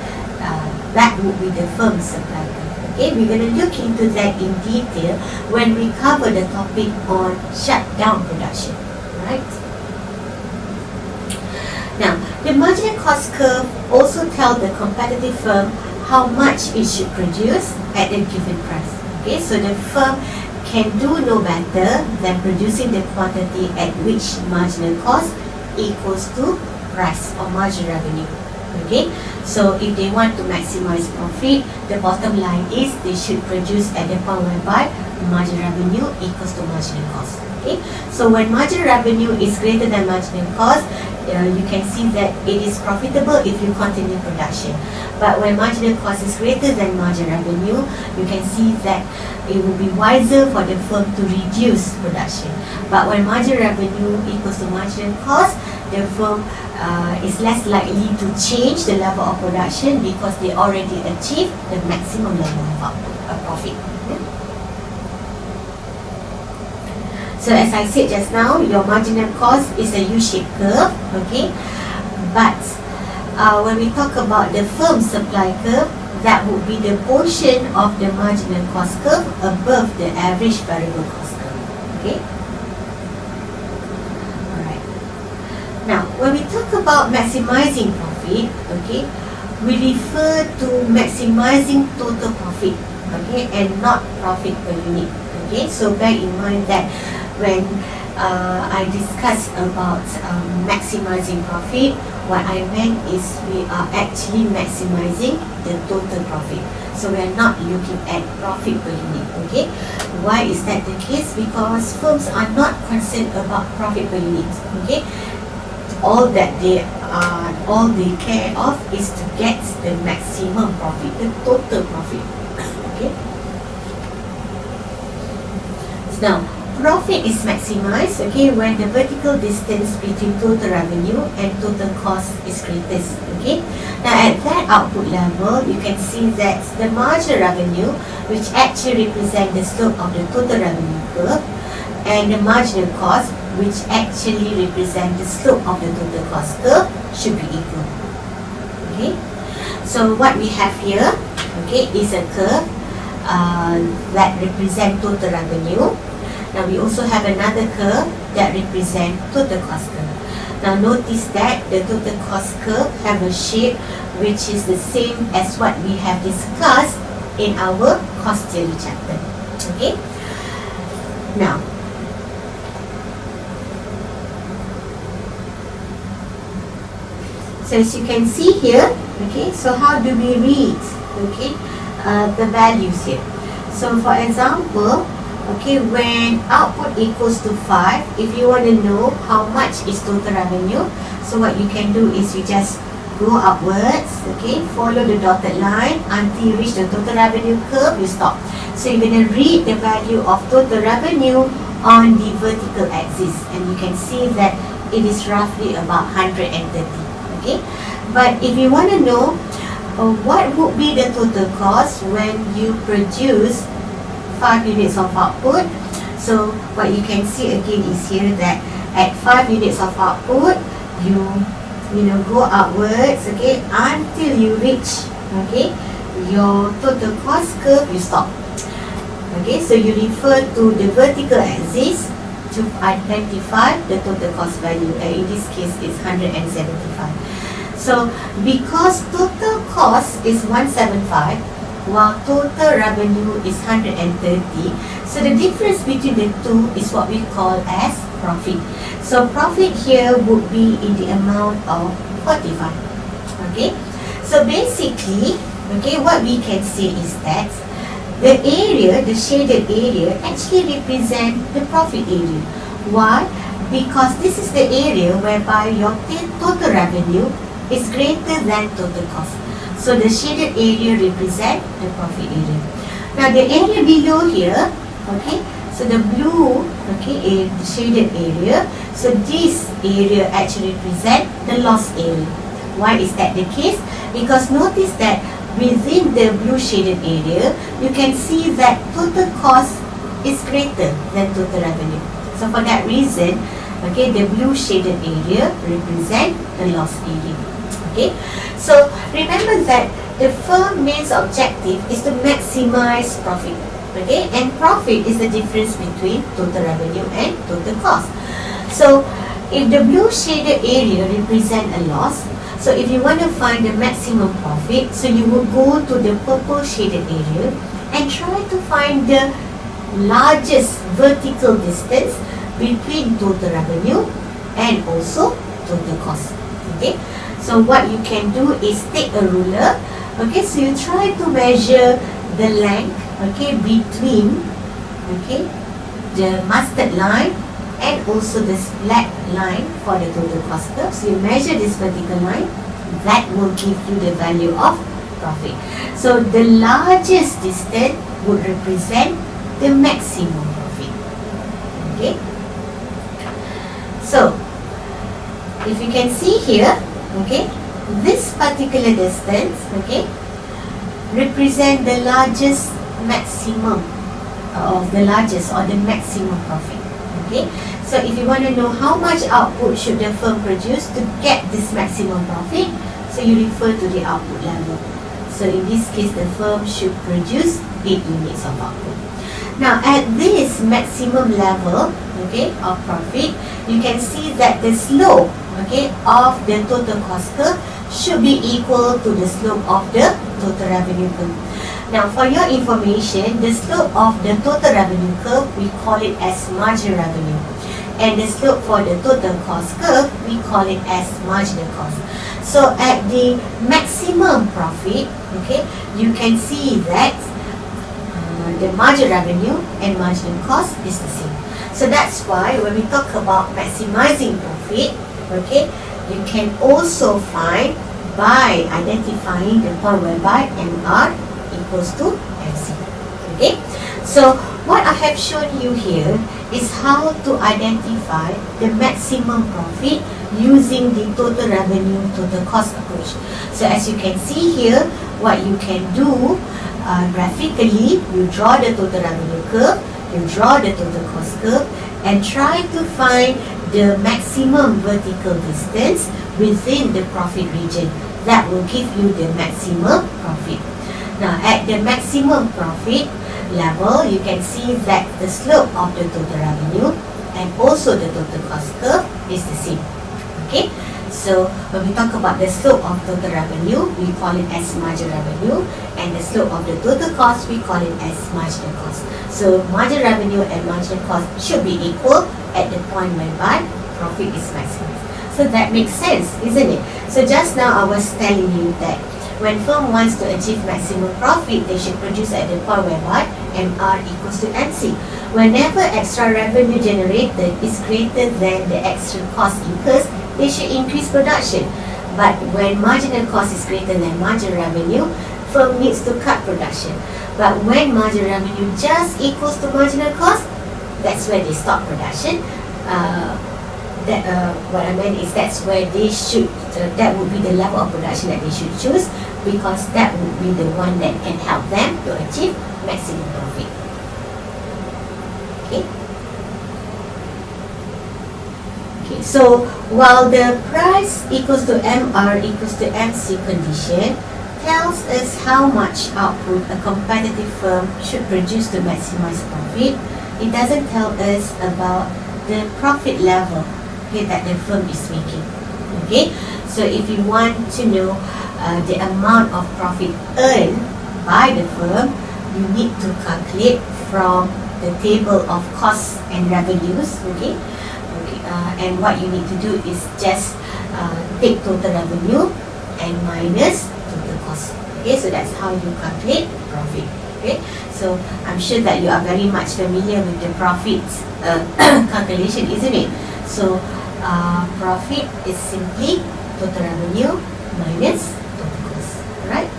that would be the firm supply curve. Okay, we're going to look into that in detail when we cover the topic on shutdown production. Right? Now, the marginal cost curve also tells the competitive firm how much it should produce at a given price. Okay, so the firm can do no better than producing the quantity at which marginal cost equals to price or margin revenue. Okay, so if they want to maximize profit, the bottom line is they should produce at the point whereby margin revenue equals to marginal cost. Okay, so when margin revenue is greater than marginal cost, you can see that it is profitable if you continue production. But when marginal cost is greater than margin revenue, you can see that it will be wiser for the firm to reduce production. But when margin revenue equals to marginal cost, the firm is less likely to change the level of production because they already achieved the maximum level of profit. So as I said just now, your marginal cost is a U-shaped curve, okay? But when we talk about the firm supply curve, that would be the portion of the marginal cost curve above the average variable cost curve, okay? Alright. Now, when we talk about maximizing profit, okay, we refer to maximizing total profit, okay, and not profit per unit, okay? So bear in mind that when I discuss about maximizing profit, what I meant is we are actually maximizing the total profit. So we are not looking at profit per unit. Okay, why is that the case? Because firms are not concerned about profit per unit. Okay, all they care of is to get the maximum profit, the total profit. Okay. Now, profit is maximized, okay, when the vertical distance between total revenue and total cost is greatest. Okay. Now, at that output level, you can see that the marginal revenue, which actually represent the slope of the total revenue curve, and the marginal cost, which actually represent the slope of the total cost curve, should be equal. Okay. So what we have here, okay, is a curve that represent total revenue. Now we also have another curve that represent total cost curve. Now notice that the total cost curve have a shape which is the same as what we have discussed in our cost theory chapter. Okay. Now, so as you can see here, okay, so how do we read, okay, the values here? So for example, okay, when output equals to 5, if you want to know how much is total revenue, so what you can do is you just go upwards, okay, follow the dotted line until you reach the total revenue curve, you stop. So you're going to read the value of total revenue on the vertical axis, and you can see that it is roughly about 130. Okay, but if you want to know what would be the total cost when you produce 5 units of output, so what you can see again is here that at 5 units of output, you go upwards, okay, until you reach, okay, your total cost curve, you stop. Okay, so you refer to the vertical axis to identify the total cost value, and in this case it's 175. So because total cost is 175 while total revenue is 130, so the difference between the two is what we call as profit. So profit here would be in the amount of 45. Okay, so basically, okay, what we can say is that the area, the shaded area, actually represent the profit area. Why? Because this is the area whereby your total revenue is greater than total cost. So the shaded area represent the profit area. Now the area below here, okay, so the blue, okay, the shaded area, so this area actually represent the loss area. Why is that the case? Because notice that within the blue shaded area, you can see that total cost is greater than total revenue. So for that reason, okay, the blue shaded area represent the loss area. Okay, so remember that the firm main objective is to maximize profit. Okay, and profit is the difference between total revenue and total cost. So if the blue shaded area represent a loss, so if you want to find the maximum profit, so you will go to the purple shaded area and try to find the largest vertical distance between total revenue and also total cost. Okay, so what you can do is take a ruler. Okay, so you try to measure the length, okay, between, okay, the mustard line and also this black line for the total cost curve. So you measure this vertical line, that will give you the value of profit. So the largest distance would represent the maximum profit. Okay, so if you can see here, okay, this particular distance, okay, represent the largest maximum of the largest or the maximum profit. Okay, so if you want to know how much output should the firm produce to get this maximum profit, so you refer to the output level. So in this case, the firm should produce 8 units of output. Now at this maximum level, okay, of profit, you can see that the slope, okay, of the total cost curve should be equal to the slope of the total revenue curve. Now for your information, the slope of the total revenue curve, we call it as marginal revenue, and the slope for the total cost curve, we call it as marginal cost. So at the maximum profit, okay, you can see that the margin revenue and marginal cost is the same. So that's why when we talk about maximizing profit, okay, you can also find by identifying the point whereby MR equals to MC. Okay, so what I have shown you here is how to identify the maximum profit using the total revenue, total cost approach. So as you can see here, what you can do graphically, you draw the total revenue curve, you draw the total cost curve, and try to find the maximum vertical distance within the profit region. That will give you the maximum profit. Now at the maximum profit level, you can see that the slope of the total revenue and also the total cost curve is the same. Okay, so when we talk about the slope of total revenue, we call it as marginal revenue, and the slope of the total cost, we call it as marginal cost. So marginal revenue and marginal cost should be equal at the point whereby profit is maximized. So that makes sense, isn't it? So just now I was telling you that when firm wants to achieve maximum profit, they should produce at the point whereby MR equals to MC. Whenever extra revenue generated is greater than the extra cost incurred, they should increase production. But when marginal cost is greater than marginal revenue, firm needs to cut production. But when marginal revenue just equals to marginal cost, that's where they stop production. What I meant is that's where they should, that would be the level of production that they should choose, because that would be the one that can help them to achieve maximum profit. Okay. Okay, so while the price equals to MR equals to MC condition tells us how much output a competitive firm should produce to maximize profit, it doesn't tell us about the profit level, okay, that the firm is making. Okay, so if you want to know the amount of profit earned by the firm, you need to calculate from the table of costs and revenues. Okay, and what you need to do is just take total revenue and minus total cost. Okay, so that's how you calculate profit. Okay, so I'm sure that you are very much familiar with the profit calculation, isn't it? So profit is simply total revenue minus total cost. Alright?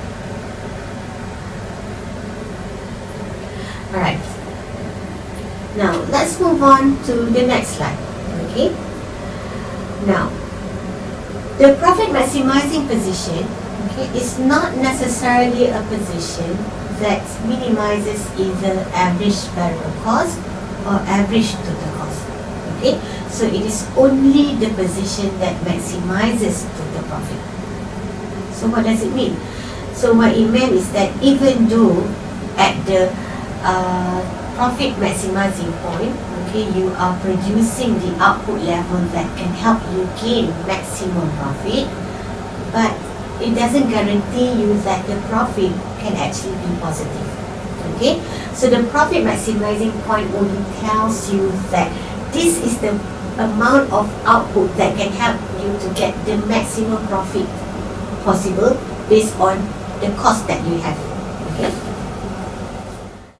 Alright. Now let's move on to the next slide. Okay. Now, the profit maximizing position, okay, is not necessarily a position that minimizes either average variable cost or average total cost. Okay, so it is only the position that maximizes total profit. So what does it mean? So what it meant is that even though at the profit maximizing point, okay, you are producing the output level that can help you gain maximum profit, but it doesn't guarantee you that the profit can actually be positive. Okay, so the profit maximizing point only tells you that this is the amount of output that can help you to get the maximum profit possible based on the cost that you have. Okay.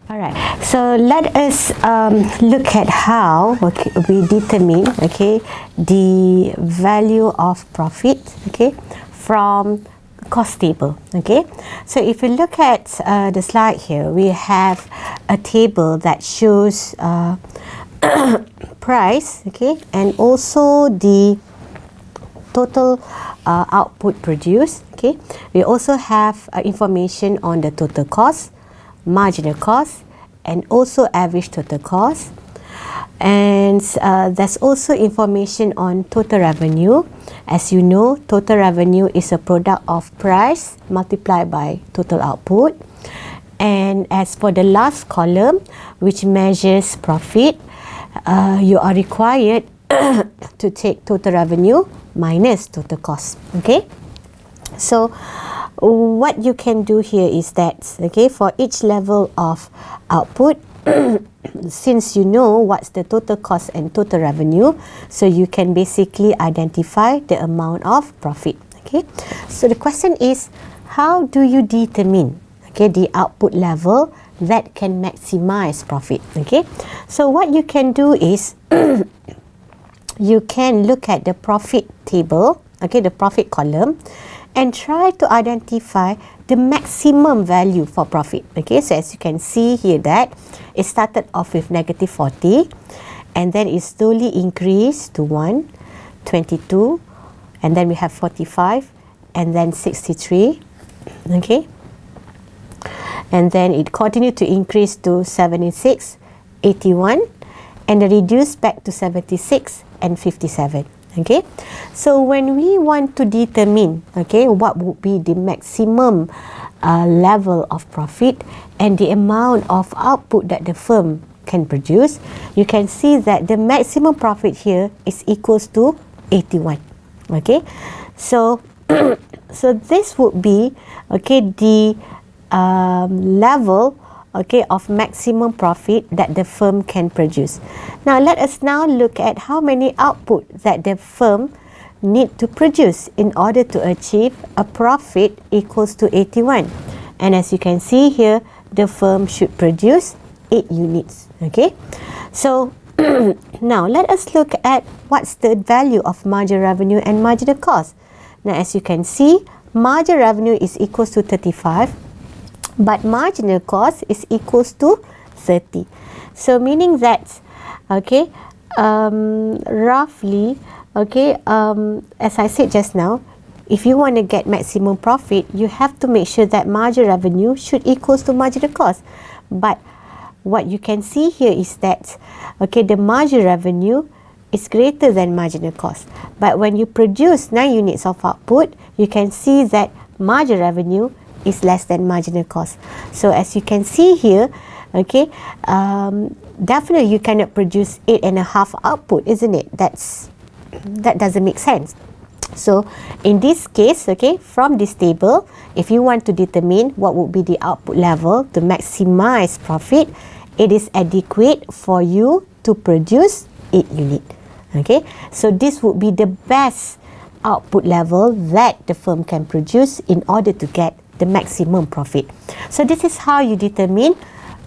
Alright, so let us look at how we determine the value of profit from cost table. Okay, so if you look at the slide here, we have a table that shows price, and also the total output produced. Okay, we also have information on the total cost, marginal cost, and also average total cost. And there's also information on total revenue. As you know, total revenue is a product of price multiplied by total output. And as for the last column, which measures profit, you are required to take total revenue minus total cost. Okay, so what you can do here is that, for each level of output, since you know what's the total cost and total revenue, so you can basically identify the amount of profit. Okay, so the question is, how do you determine, okay, the output level that can maximize profit? Okay, so what you can do is you can look at the profit table, okay, the profit column, and try to identify the maximum value for profit. Okay, so as you can see here that it started off with negative 40, and then it slowly increased to 1, 22, and then we have 45, and then 63, okay, and then it continued to increase to 76, 81, and then reduced back to 76 and 57. Okay, so when we want to determine, okay, what would be the maximum level of profit and the amount of output that the firm can produce, you can see that the maximum profit here is equals to 81. Okay, so so this would be, okay, the level, okay, of maximum profit that the firm can produce. Now let us now look at how many output that the firm need to produce in order to achieve a profit equals to 81. And as you can see here, the firm should produce 8 units. Okay, so now let us look at what's the value of margin revenue and marginal cost. Now as you can see, margin revenue is equals to 35, but marginal cost is equals to 30. So meaning that, okay, roughly, okay, as I said just now, if you want to get maximum profit, you have to make sure that margin revenue should equals to marginal cost. But what you can see here is that, okay, the margin revenue is greater than marginal cost. But when you produce 9 units of output, you can see that margin revenue is less than marginal cost. So as you can see here, okay, definitely you cannot produce 8.5 output, isn't it? That doesn't make sense. So in this case, okay, from this table, if you want to determine what would be the output level to maximize profit, it is adequate for you to produce 8 units. Okay, so this would be the best output level that the firm can produce in order to get the maximum profit. So this is how you determine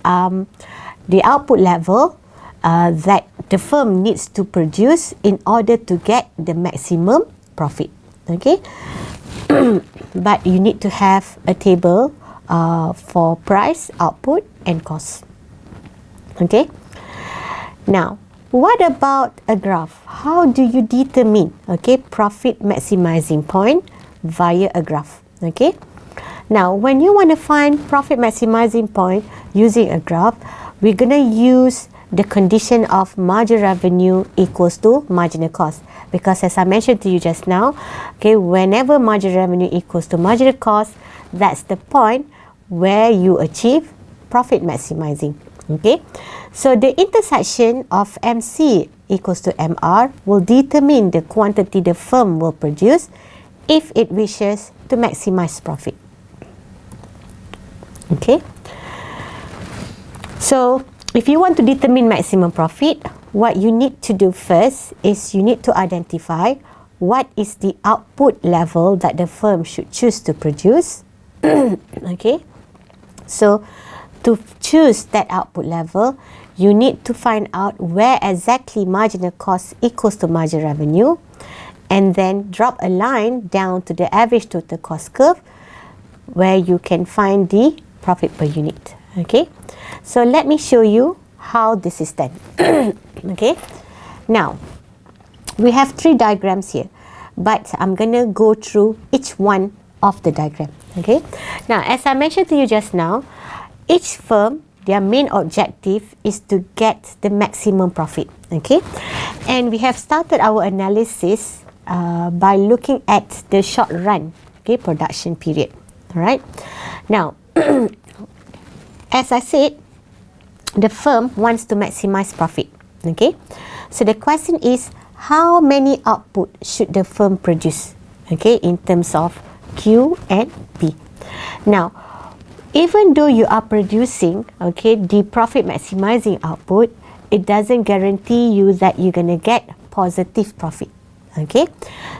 the output level that the firm needs to produce in order to get the maximum profit. Okay, but you need to have a table for price, output, and cost. Okay, now what about a graph? How do you determine, okay, profit maximizing point via a graph? Okay, now when you want to find profit maximizing point using a graph, we're going to use the condition of margin revenue equals to marginal cost, because as I mentioned to you just now, okay, whenever margin revenue equals to marginal cost, that's the point where you achieve profit maximizing. Okay, so the intersection of MC equals to MR will determine the quantity the firm will produce if it wishes to maximize profit. Okay, so if you want to determine maximum profit, what you need to do first is you need to identify what is the output level that the firm should choose to produce. Okay, so to choose that output level, you need to find out where exactly marginal cost equals to margin revenue, and then drop a line down to the average total cost curve where you can find the profit per unit. Okay, so let me show you how this is done. Okay, now we have 3 diagrams here, but I'm gonna go through each one of the diagram. Okay, now as I mentioned to you just now, each firm, their main objective is to get the maximum profit. Okay, and we have started our analysis by looking at the short run, okay, production period. All right, now as I said, the firm wants to maximize profit. Okay, so the question is, how many output should the firm produce, okay, in terms of Q and P? Now, even though you are producing, okay, the profit maximizing output, it doesn't guarantee you that you're going to get positive profit. Okay,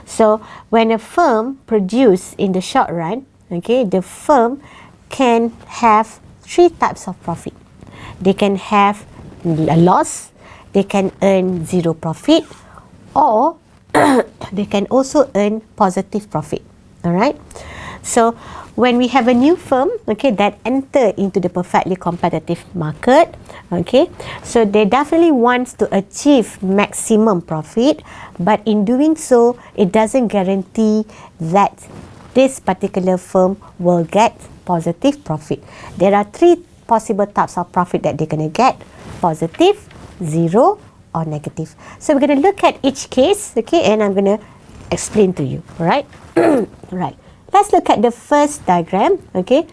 so when a firm produce in the short run, okay, the firm can have three types of profit. They can have a loss, they can earn zero profit, or they can also earn positive profit. All right. So when we have a new firm, okay, that enter into the perfectly competitive market, okay, so they definitely wants to achieve maximum profit, but in doing so, it doesn't guarantee that this particular firm will get positive profit. There are three possible types of profit that they're going to get: positive, zero, or negative. So we're going to look at each case, okay, and I'm going to explain to you, right? Right. Let's look at the first diagram, okay.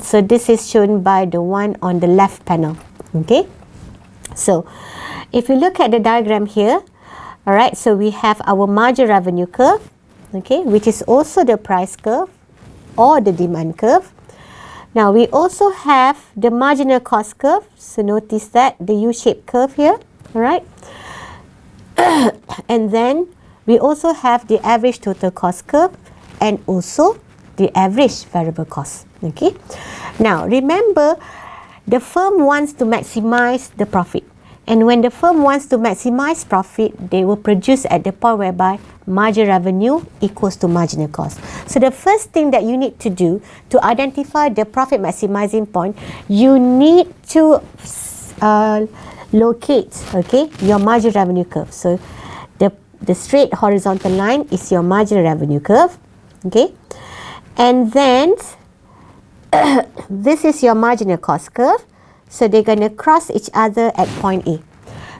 So this is shown by the one on the left panel, okay. So if you look at the diagram here, all right, so we have our margin revenue curve, okay, which is also the price curve or the demand curve. Now we also have the marginal cost curve. So notice that the U-shaped curve here, all right. And then we also have the average total cost curve and also the average variable cost. Okay. Now remember, the firm wants to maximize the profit, and when the firm wants to maximize profit, they will produce at the point whereby margin revenue equals to marginal cost. So the first thing that you need to do to identify the profit maximizing point, you need to locate, okay, your margin revenue curve. So the straight horizontal line is your margin revenue curve, okay, and then this is your marginal cost curve. So they're going to cross each other at point A.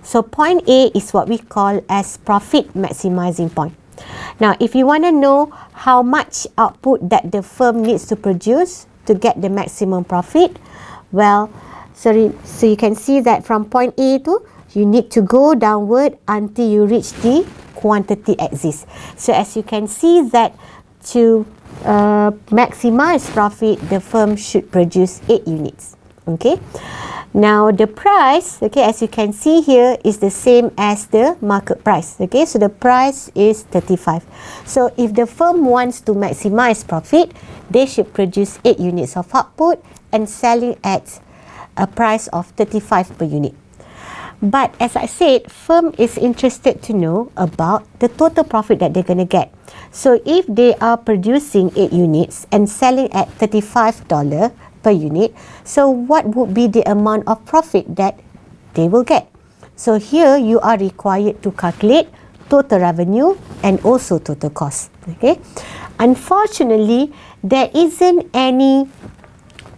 So point A is what we call as profit maximizing point. Now if you want to know how much output that the firm needs to produce to get the maximum profit, well, so you can see that from point A to, you need to go downward until you reach the quantity axis. So as you can see that to maximize profit, the firm should produce 8 units. Okay. Now the price, okay, as you can see here, is the same as the market price. Okay, so the price is 35. So if the firm wants to maximize profit, they should produce 8 units of output and selling at a price of 35 per unit. But as I said, firm is interested to know about the total profit that they're going to get. So if they are producing 8 units and selling at $35 per unit, so what would be the amount of profit that they will get? So here you are required to calculate total revenue and also total cost. Okay. Unfortunately, there isn't any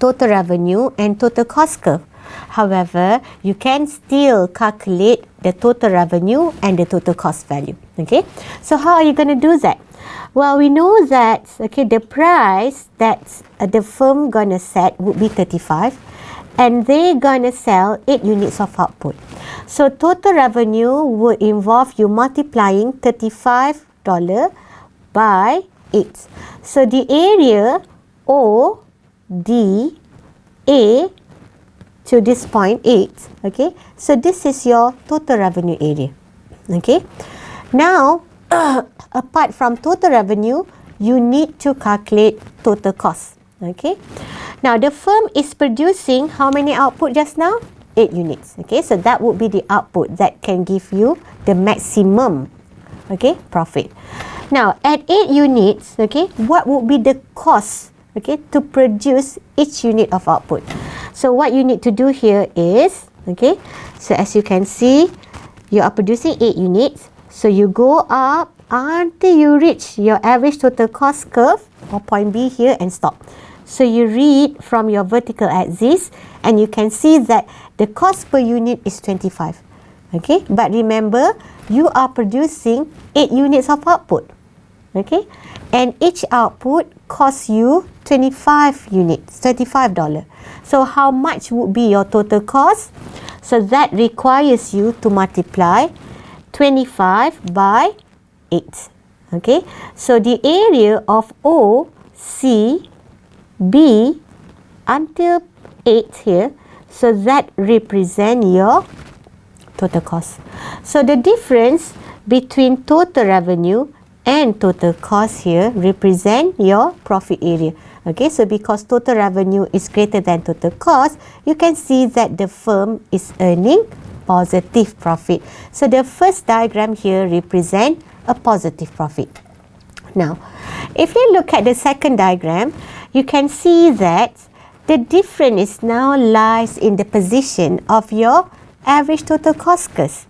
total revenue and total cost curve. However, you can still calculate the total revenue and the total cost value. Okay, so how are you going to do that? Well, we know that, okay, the price that the firm gonna set would be 35, and they're gonna sell 8 units of output. So total revenue would involve you multiplying $35 by 8. So the area O, D, A to this point 8, okay, so this is your total revenue area. Okay, now apart from total revenue, you need to calculate total cost. Okay, now the firm is producing how many output just now? 8 units. Okay, so that would be the output that can give you the maximum, okay, profit. Now at 8 units, okay, what would be the cost, okay, to produce each unit of output? So what you need to do here is, okay, so as you can see, you are producing 8 units. So you go up until you reach your average total cost curve or point B here and stop. So you read from your vertical axis and you can see that the cost per unit is 25. Okay, but remember, you are producing 8 units of output. Okay, and each output costs you 25 units, $35. So how much would be your total cost? So that requires you to multiply 25 by 8. Okay, so the area of O, C, B until 8 here, so that represent your total cost. So the difference between total revenue and total cost here represent your profit area. Okay, so because total revenue is greater than total cost, you can see that the firm is earning positive profit. So the first diagram here represent a positive profit. Now, if you look at the second diagram, you can see that the difference is now lies in the position of your average total cost curve,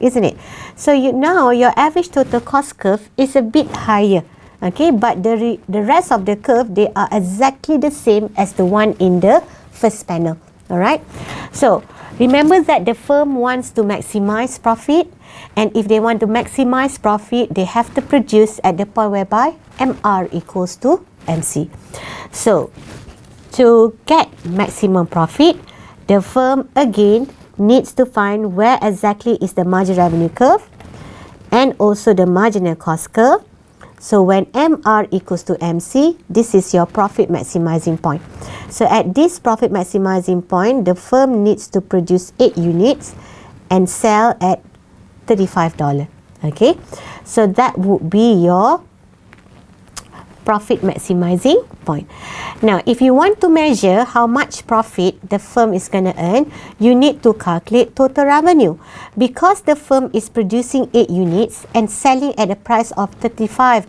isn't it? So now your average total cost curve is a bit higher, okay, but the rest of the curve, they are exactly the same as the one in the first panel. All right, so remember that the firm wants to maximize profit, and if they want to maximize profit, they have to produce at the point whereby MR equals to MC. So to get maximum profit, the firm again needs to find where exactly is the marginal revenue curve and also the marginal cost curve. So when MR equals to MC, this is your profit maximizing point. So at this profit maximizing point, the firm needs to produce 8 units and sell at $35. Okay, so that would be your profit maximizing point. Now, if you want to measure how much profit the firm is going to earn, you need to calculate total revenue. Because the firm is producing 8 units and selling at a price of $35,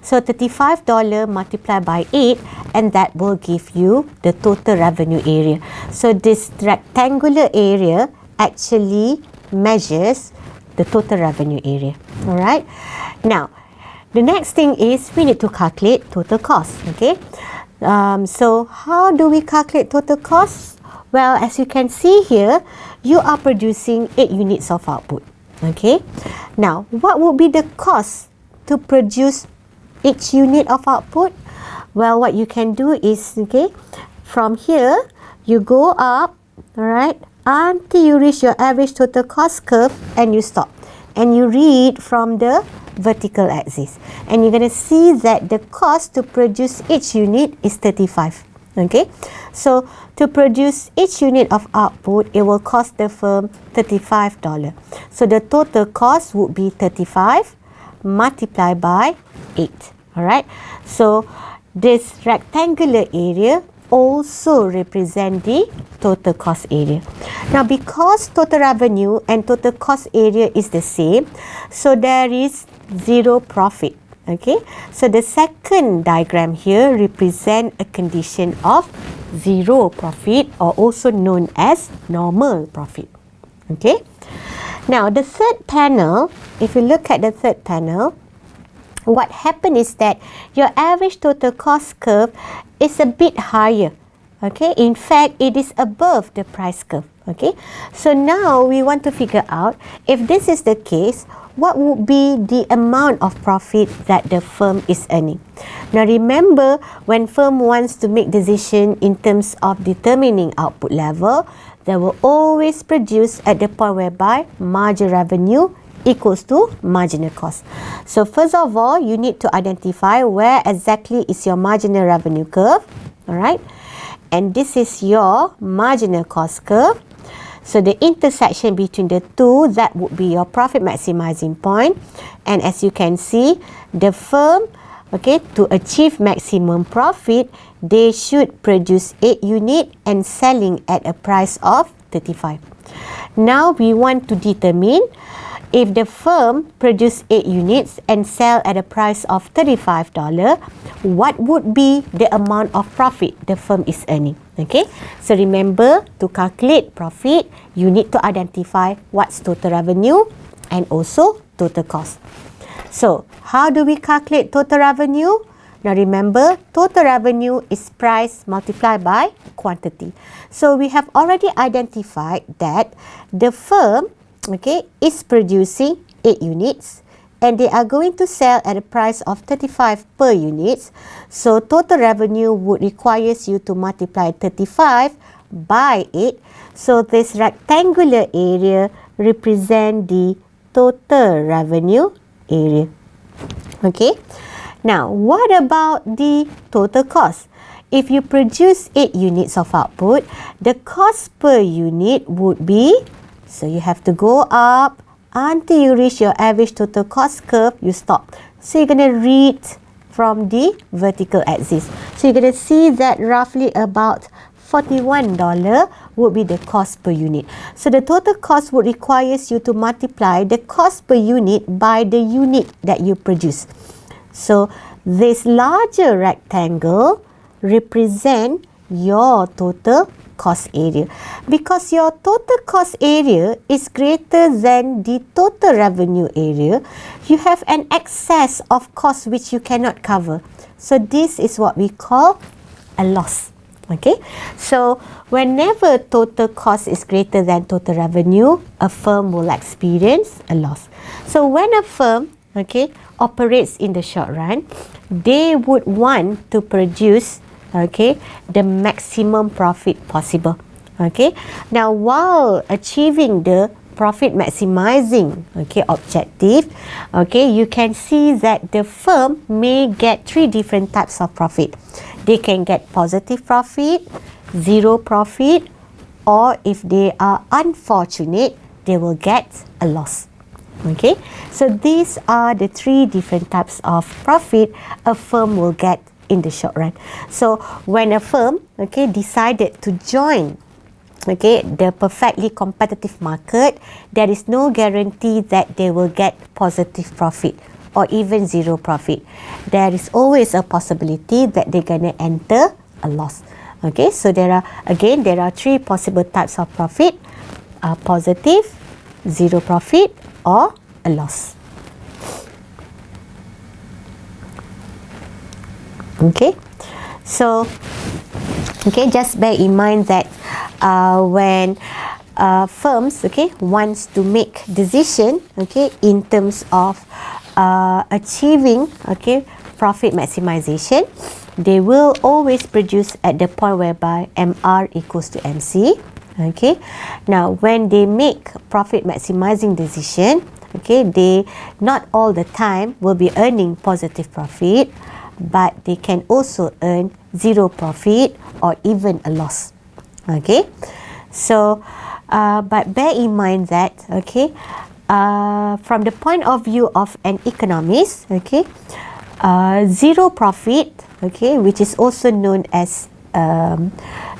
so $35 multiplied by 8, and that will give you the total revenue area. So this rectangular area actually measures the total revenue area. Alright, now the next thing is we need to calculate total cost. Okay, so how do we calculate total cost? Well, as you can see here, you are producing 8 units of output. Okay, now what would be the cost to produce each unit of output? Well, what you can do is, okay, from here you go up, alright, until you reach your average total cost curve and you stop, and you read from the vertical axis, and you're going to see that the cost to produce each unit is 35. Okay, so to produce each unit of output, it will cost the firm $35. So the total cost would be 35 multiplied by 8. Alright, so this rectangular area also represent the total cost area. Now, because total revenue and total cost area is the same, so there is zero profit. Okay, so the second diagram here represent a condition of zero profit, or also known as normal profit. Okay, now the third panel, if you look at the third panel, what happened is that your average total cost curve is a bit higher. Okay, in fact, it is above the price curve. Okay, so now we want to figure out, if this is the case, what would be the amount of profit that the firm is earning. Now remember, when firm wants to make decision in terms of determining output level, they will always produce at the point whereby marginal revenue equals to marginal cost. So first of all, you need to identify where exactly is your marginal revenue curve. Alright, and this is your marginal cost curve. So the intersection between the two, that would be your profit maximizing point. And as you can see, the firm, okay, to achieve maximum profit, they should produce 8 units and selling at a price of 35. Now we want to determine if the firm produce 8 units and sell at a price of $35, what would be the amount of profit the firm is earning? Okay, so remember, to calculate profit, you need to identify what's total revenue and also total cost. So how do we calculate total revenue? Now remember, total revenue is price multiplied by quantity. So we have already identified that the firm, okay, is producing 8 units and they are going to sell at a price of 35 per unit. So total revenue would requires you to multiply 35 by 8. So this rectangular area represent the total revenue area. Okay, now what about the total cost? If you produce 8 units of output, the cost per unit would be, so you have to go up until you reach your average total cost curve, you stop. So you're going to read from the vertical axis. So you're going to see that roughly about $41 would be the cost per unit. So the total cost would requires you to multiply the cost per unit by the unit that you produce. So this larger rectangle represent your total cost area. Because your total cost area is greater than the total revenue area, you have an excess of cost which you cannot cover. So this is what we call a loss. Okay, so whenever total cost is greater than total revenue, a firm will experience a loss. So when a firm, okay, operates in the short run, they would want to produce, okay, the maximum profit possible. Okay, now while achieving the profit maximizing, okay, objective, okay, you can see that the firm may get 3 different types of profit. They can get positive profit, zero profit, or if they are unfortunate, they will get a loss. Okay, so these are the 3 different types of profit a firm will get in the short run. So when a firm, okay, decided to join, okay, the perfectly competitive market, there is no guarantee that they will get positive profit or even zero profit. There is always a possibility that they're going to enter a loss. Okay, so there are 3 possible types of profit: positive, zero profit, or a loss. Okay, so okay, just bear in mind that when firms, okay, wants to make decision, okay, in terms of achieving, okay, profit maximization, they will always produce at the point whereby MR equals to MC. Okay, now when they make profit maximizing decision, okay, they not all the time will be earning positive profit, but they can also earn zero profit or even a loss. Okay, so but bear in mind that, okay, from the point of view of an economist, okay, zero profit, okay, which is also known as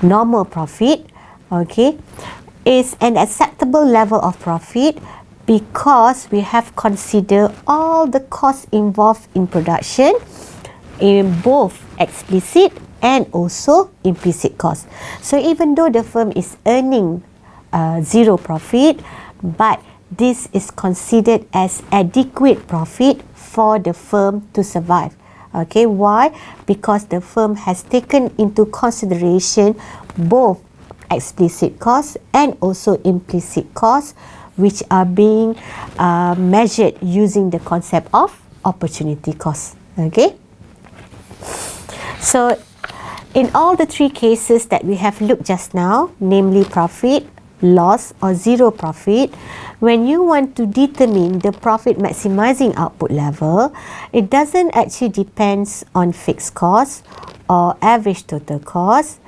normal profit, okay, is an acceptable level of profit because we have considered all the costs involved in production, in both explicit and also implicit costs. So even though the firm is earning zero profit, but this is considered as adequate profit for the firm to survive. Okay, why? Because the firm has taken into consideration both explicit costs and also implicit costs, which are being measured using the concept of opportunity cost. Okay, so in all the 3 cases that we have looked just now, namely profit, loss, or zero profit, when you want to determine the profit maximizing output level, it doesn't actually depends on fixed cost or average total cost,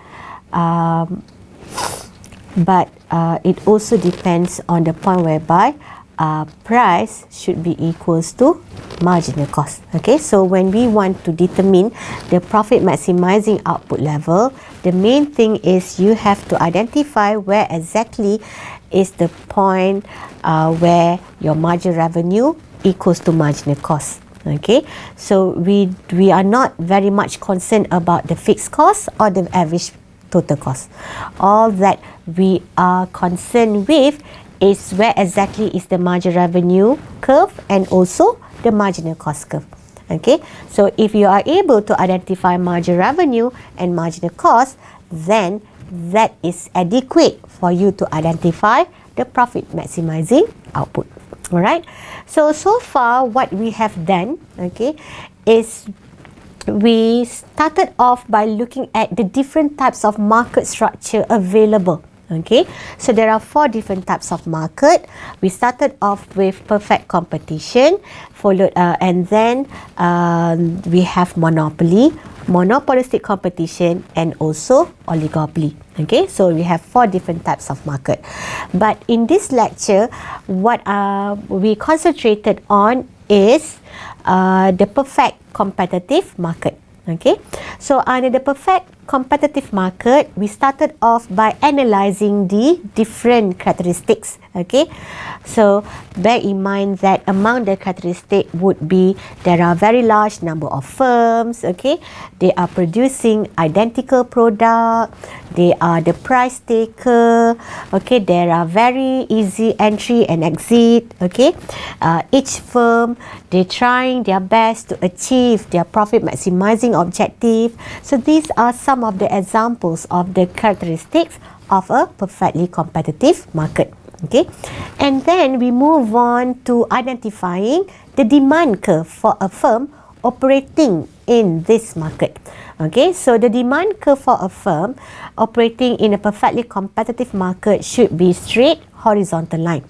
but it also depends on the point whereby price should be equals to marginal cost. Okay, so when we want to determine the profit maximizing output level, the main thing is you have to identify where exactly is the point where your marginal revenue equals to marginal cost. Okay, so we are not very much concerned about the fixed cost or the average total cost. All that we are concerned with is where exactly is the marginal revenue curve and also the marginal cost curve. Okay, so if you are able to identify marginal revenue and marginal cost, then that is adequate for you to identify the profit maximizing output. Alright, so far what we have done, okay, is we started off by looking at the different types of market structure available. Okay, so there are 4 different types of market. We started off with perfect competition, followed and then we have monopoly, monopolistic competition, and also oligopoly. Okay, so we have 4 different types of market. But in this lecture, what we concentrated on is the perfect competitive market. Okay, so under the perfect competitive market, we started off by analyzing the different characteristics. Okay, so bear in mind that among the characteristics would be there are very large number of firms. Okay, they are producing identical product, they are the price taker. Okay, there are very easy entry and exit. Okay, each firm, they trying their best to achieve their profit maximizing objective. So these are some of the examples of the characteristics of a perfectly competitive market. Okay, and then we move on to identifying the demand curve for a firm operating in this market. Okay, so the demand curve for a firm operating in a perfectly competitive market should be straight horizontal line.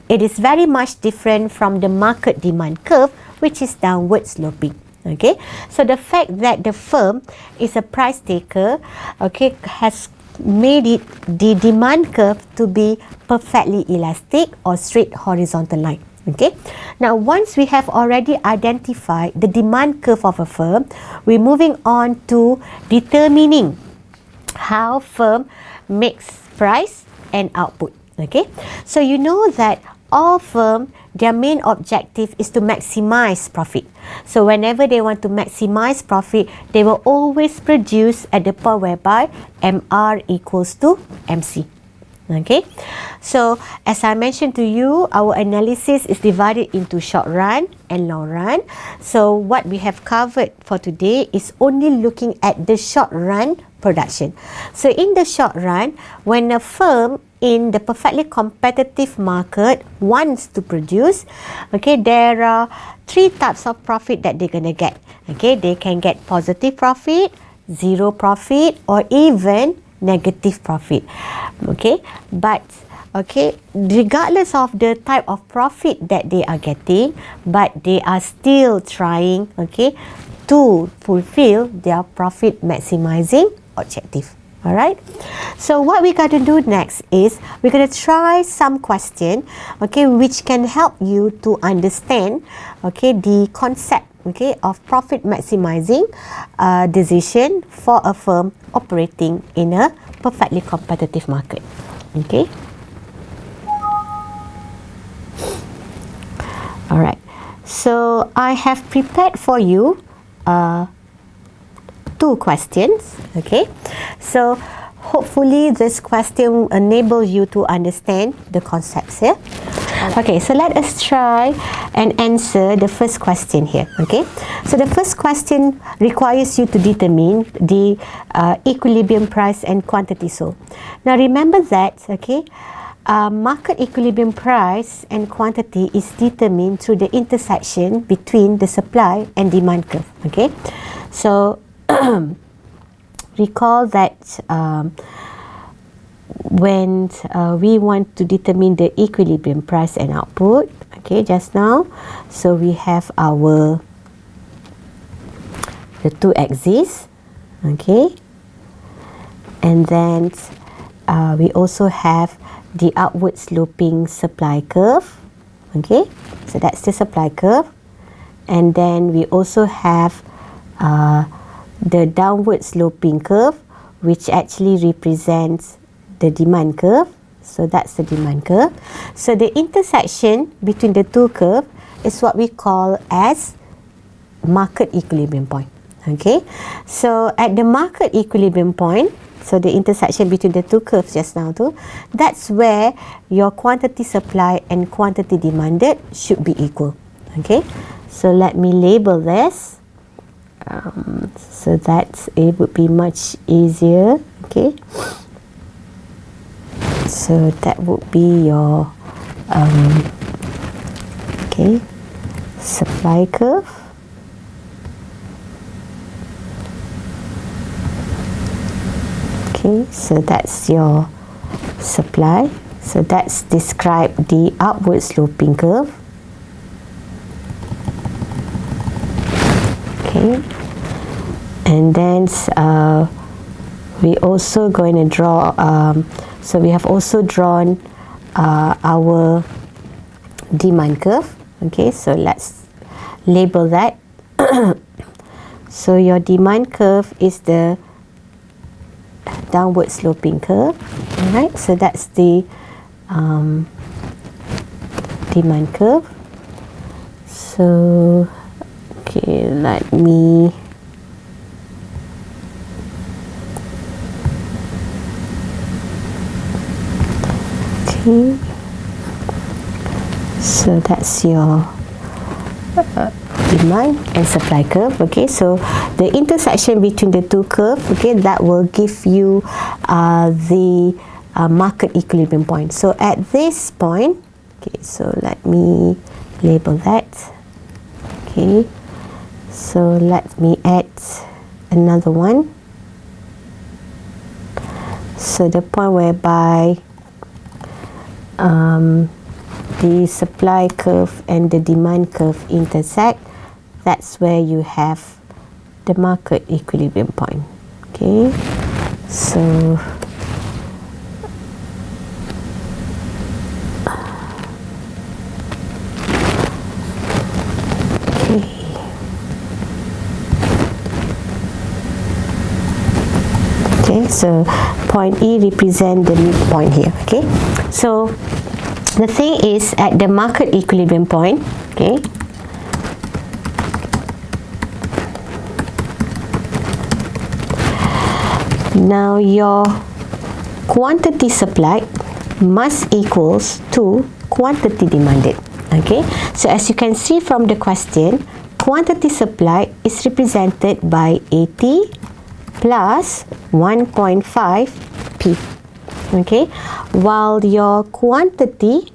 It is very much different from the market demand curve, which is downward sloping. Okay, so the fact that the firm is a price taker, okay, has made it the demand curve to be perfectly elastic or straight horizontal line. Okay, now once we have already identified the demand curve of a firm, we're moving on to determining how firm makes price and output. Okay, so you know that all firm, their main objective is to maximize profit. So whenever they want to maximize profit, they will always produce at the point whereby MR equals to MC. Okay, so as I mentioned to you, our analysis is divided into short run and long run. So what we have covered for today is only looking at the short run production. So in the short run, when a firm in the perfectly competitive market wants to produce, okay, there are 3 types of profit that they're gonna get. Okay, they can get positive profit, zero profit, or even negative profit. Okay, but okay, regardless of the type of profit that they are getting, but they are still trying, okay, to fulfill their profit maximizing objective. Alright, so what we're going to do next is we're going to try some question, okay, which can help you to understand, okay, the concept, okay, of profit maximizing decision for a firm operating in a perfectly competitive market. Okay. Alright, so I have prepared for you 2 questions. Okay, so hopefully this question will enable you to understand the concepts here. Okay, so let us try and answer the first question here. Okay, so the first question requires you to determine the equilibrium price and quantity sold. Now remember that, okay, market equilibrium price and quantity is determined through the intersection between the supply and demand curve. Okay, so recall that when we want to determine the equilibrium price and output, okay, just now, so we have the 2 axes, okay, and then we also have the upward sloping supply curve. Okay, so that's the supply curve, and then we also have the downward sloping curve, which actually represents the demand curve. So that's the demand curve. So the intersection between the 2 curves is what we call as market equilibrium point. Okay, so at the market equilibrium point, so the intersection between the 2 curves just now too, that's where your quantity supply and quantity demanded should be equal. Okay, so let me label this. So that it would be much easier. Okay, so that would be your okay, supply curve, okay, so that's your supply, so that's describe the upward sloping curve. Okay, And then we also going to draw, so we have also drawn our demand curve. Okay, so let's label that. So your demand curve is the downward sloping curve. Alright, so that's the demand curve. So okay, let me so that's your demand and supply curve. Okay, so the intersection between the two curves, okay, that will give you the market equilibrium point. So at this point, okay, so let me label that. Okay, so let me add another one. So the point whereby the supply curve and the demand curve intersect, that's where you have the market equilibrium point. Okay, so so point E represent the midpoint here. Okay, so the thing is at the market equilibrium point, okay, now your quantity supplied must equals to quantity demanded. Okay, so as you can see from the question, quantity supplied is represented by AT plus 1.5 P. Okay, while your quantity,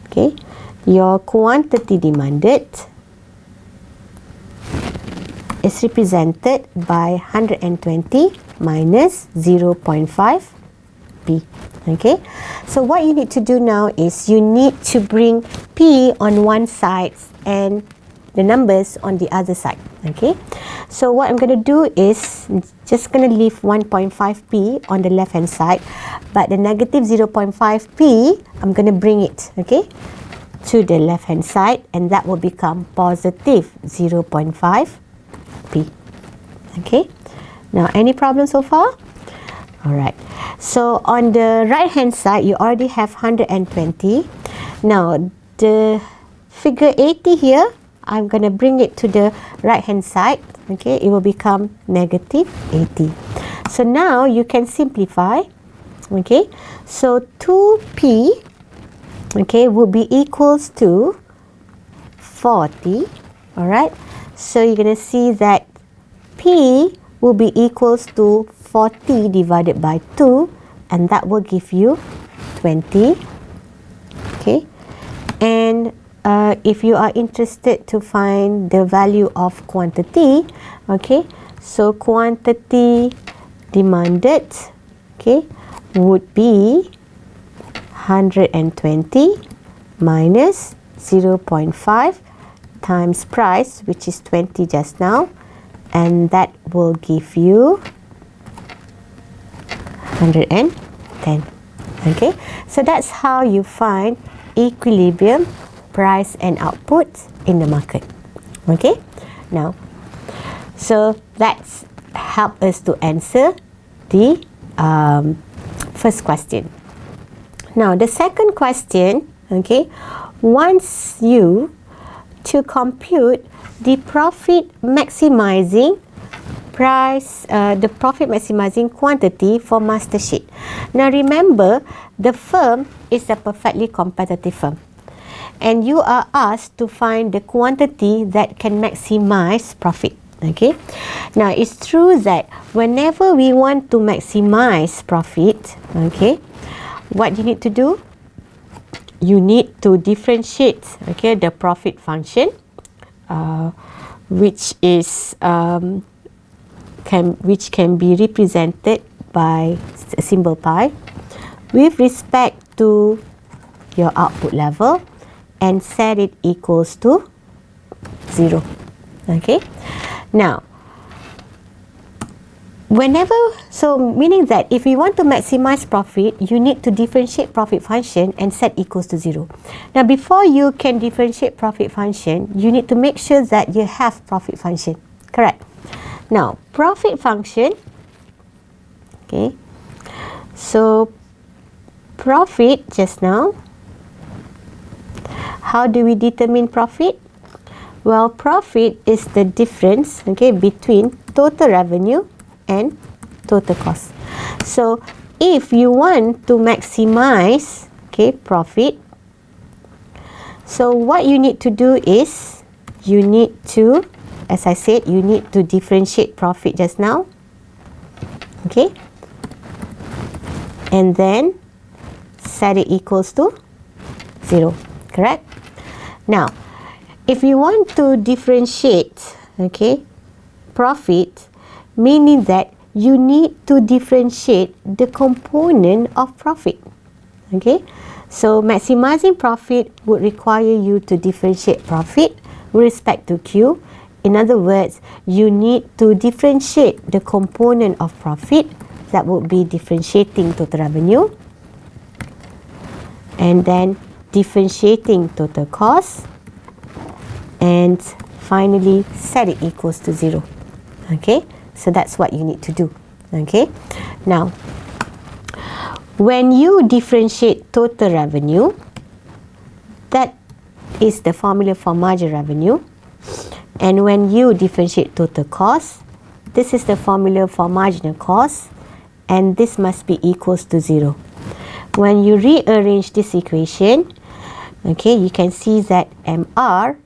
okay, your quantity demanded is represented by 120 minus 0.5 P. Okay, so what you need to do now is you need to bring P on one side and the numbers on the other side. Okay, so what I'm going to do is just going to leave 1.5p on the left hand side, but the negative 0.5p I'm going to bring it, okay, to the left hand side, and that will become positive 0.5p. Okay, now any problems so far? Alright, so on the right hand side you already have 120. Now the figure 80 here, I'm going to bring it to the right hand side. Okay, it will become negative 80. So now you can simplify. Okay, so 2p, okay, will be equals to 40. Alright, so you're going to see that p will be equals to 40 divided by 2, and that will give you 20. Okay, and if you are interested to find the value of quantity, okay, so quantity demanded, okay, would be 120 minus 0.5 times price, which is 20 just now, and that will give you 110. Okay, so that's how you find equilibrium price and output in the market. Okay, now so that's help us to answer the first question. Now the second question, okay, wants you to compute the profit maximizing price, the profit maximizing quantity for master sheet. Now remember, the firm is a perfectly competitive firm, and you are asked to find the quantity that can maximize profit. Okay, now it's true that whenever we want to maximize profit, okay, what you need to do, you need to differentiate, okay, the profit function, which is which can be represented by a symbol pi with respect to your output level, and set it equals to 0. Okay, now meaning that if you want to maximize profit, you need to differentiate profit function and set equals to 0. Now, before you can differentiate profit function, you need to make sure that you have profit function. Correct. Now, profit function, okay, so profit just now, how do we determine profit? Well, profit is the difference, okay, between total revenue and total cost. So, if you want to maximize, okay, profit, so what you need to do is, you need to, as I said, you need to differentiate profit just now, okay, and then set it equals to 0, correct? Now, if you want to differentiate, okay, profit, meaning that you need to differentiate the component of profit, okay? So, maximizing profit would require you to differentiate profit with respect to Q. In other words, you need to differentiate the component of profit, that would be differentiating total revenue, and then differentiating total cost, and finally set it equals to 0. Okay, so that's what you need to do. Okay, now when you differentiate total revenue, that is the formula for marginal revenue, and when you differentiate total cost, this is the formula for marginal cost, and this must be equals to 0. When you rearrange this equation, okay, you can see that MR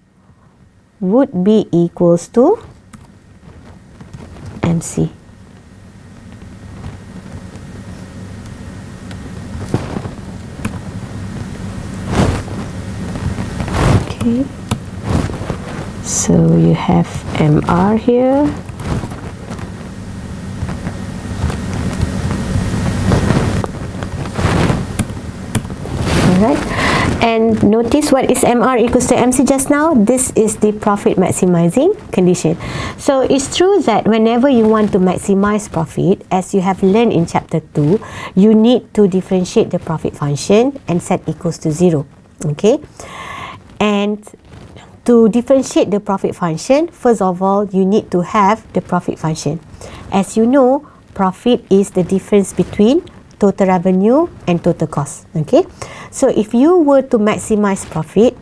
would be equals to MC. Okay, so you have MR here. Alright, and notice what is MR equals to MC just now? This is the profit maximizing condition. So it's true that whenever you want to maximize profit, as you have learned in chapter 2, you need to differentiate the profit function and set equals to 0. Okay, and to differentiate the profit function, first of all, you need to have the profit function. As you know, profit is the difference between total revenue and total cost. Okay, so if you were to maximize profit,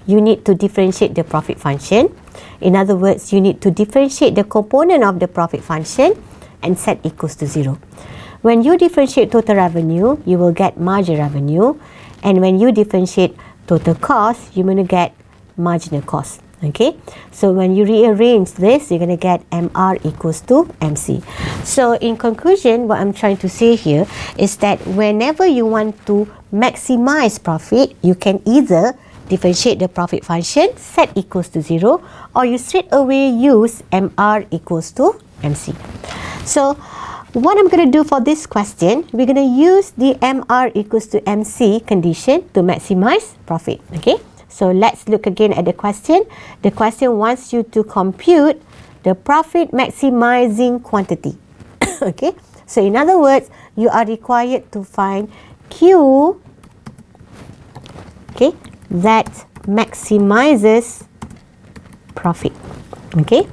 you need to differentiate the profit function. In other words, you need to differentiate the component of the profit function and set equals to 0. When you differentiate total revenue, you will get marginal revenue, and when you differentiate total cost, you're going to get marginal cost. Okay, so when you rearrange this, you're going to get MR equals to MC. So in conclusion, what I'm trying to say here is that whenever you want to maximize profit, you can either differentiate the profit function, set equals to 0, or you straight away use MR equals to MC. So what I'm going to do for this question, we're going to use the MR equals to MC condition to maximize profit. Okay, so let's look again at the question. The question wants you to compute the profit maximizing quantity. Okay, so in other words, you are required to find Q, okay, that maximizes profit. Okay,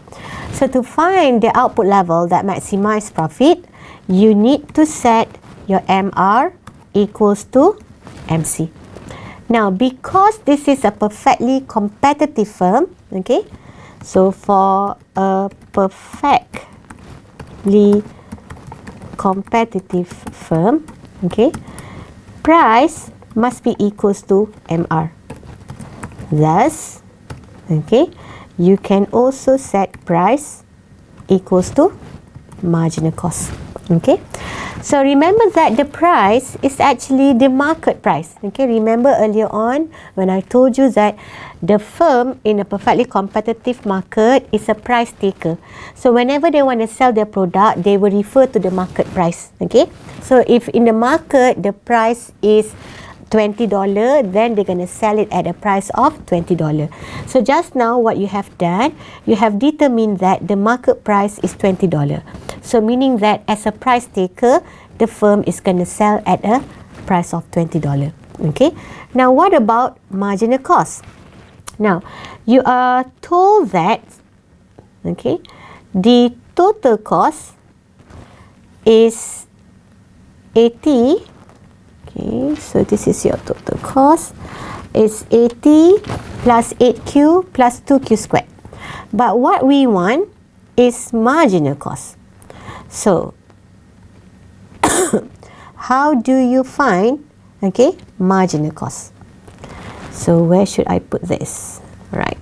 so to find the output level that maximizes profit, you need to set your MR equals to MC. Now, because this is a perfectly competitive firm, okay, so for a perfectly competitive firm, okay, price must be equals to MR. Thus, okay, you can also set price equals to marginal cost. Okay, so remember that the price is actually the market price. Okay, remember earlier on when I told you that the firm in a perfectly competitive market is a price taker. So whenever they want to sell their product, they will refer to the market price. Okay, so if in the market the price is $20, then they're going to sell it at a price of $20. So just now what you have done, you have determined that the market price is $20. So meaning that as a price taker, the firm is going to sell at a price of $20. Okay. Now what about marginal cost? Now you are told that, okay, the total cost is 80. Okay, so this is your total cost. It's 80 plus 8Q plus 2Q squared. But what we want is marginal cost. So how do you find, okay, marginal cost? So where should I put this? Right.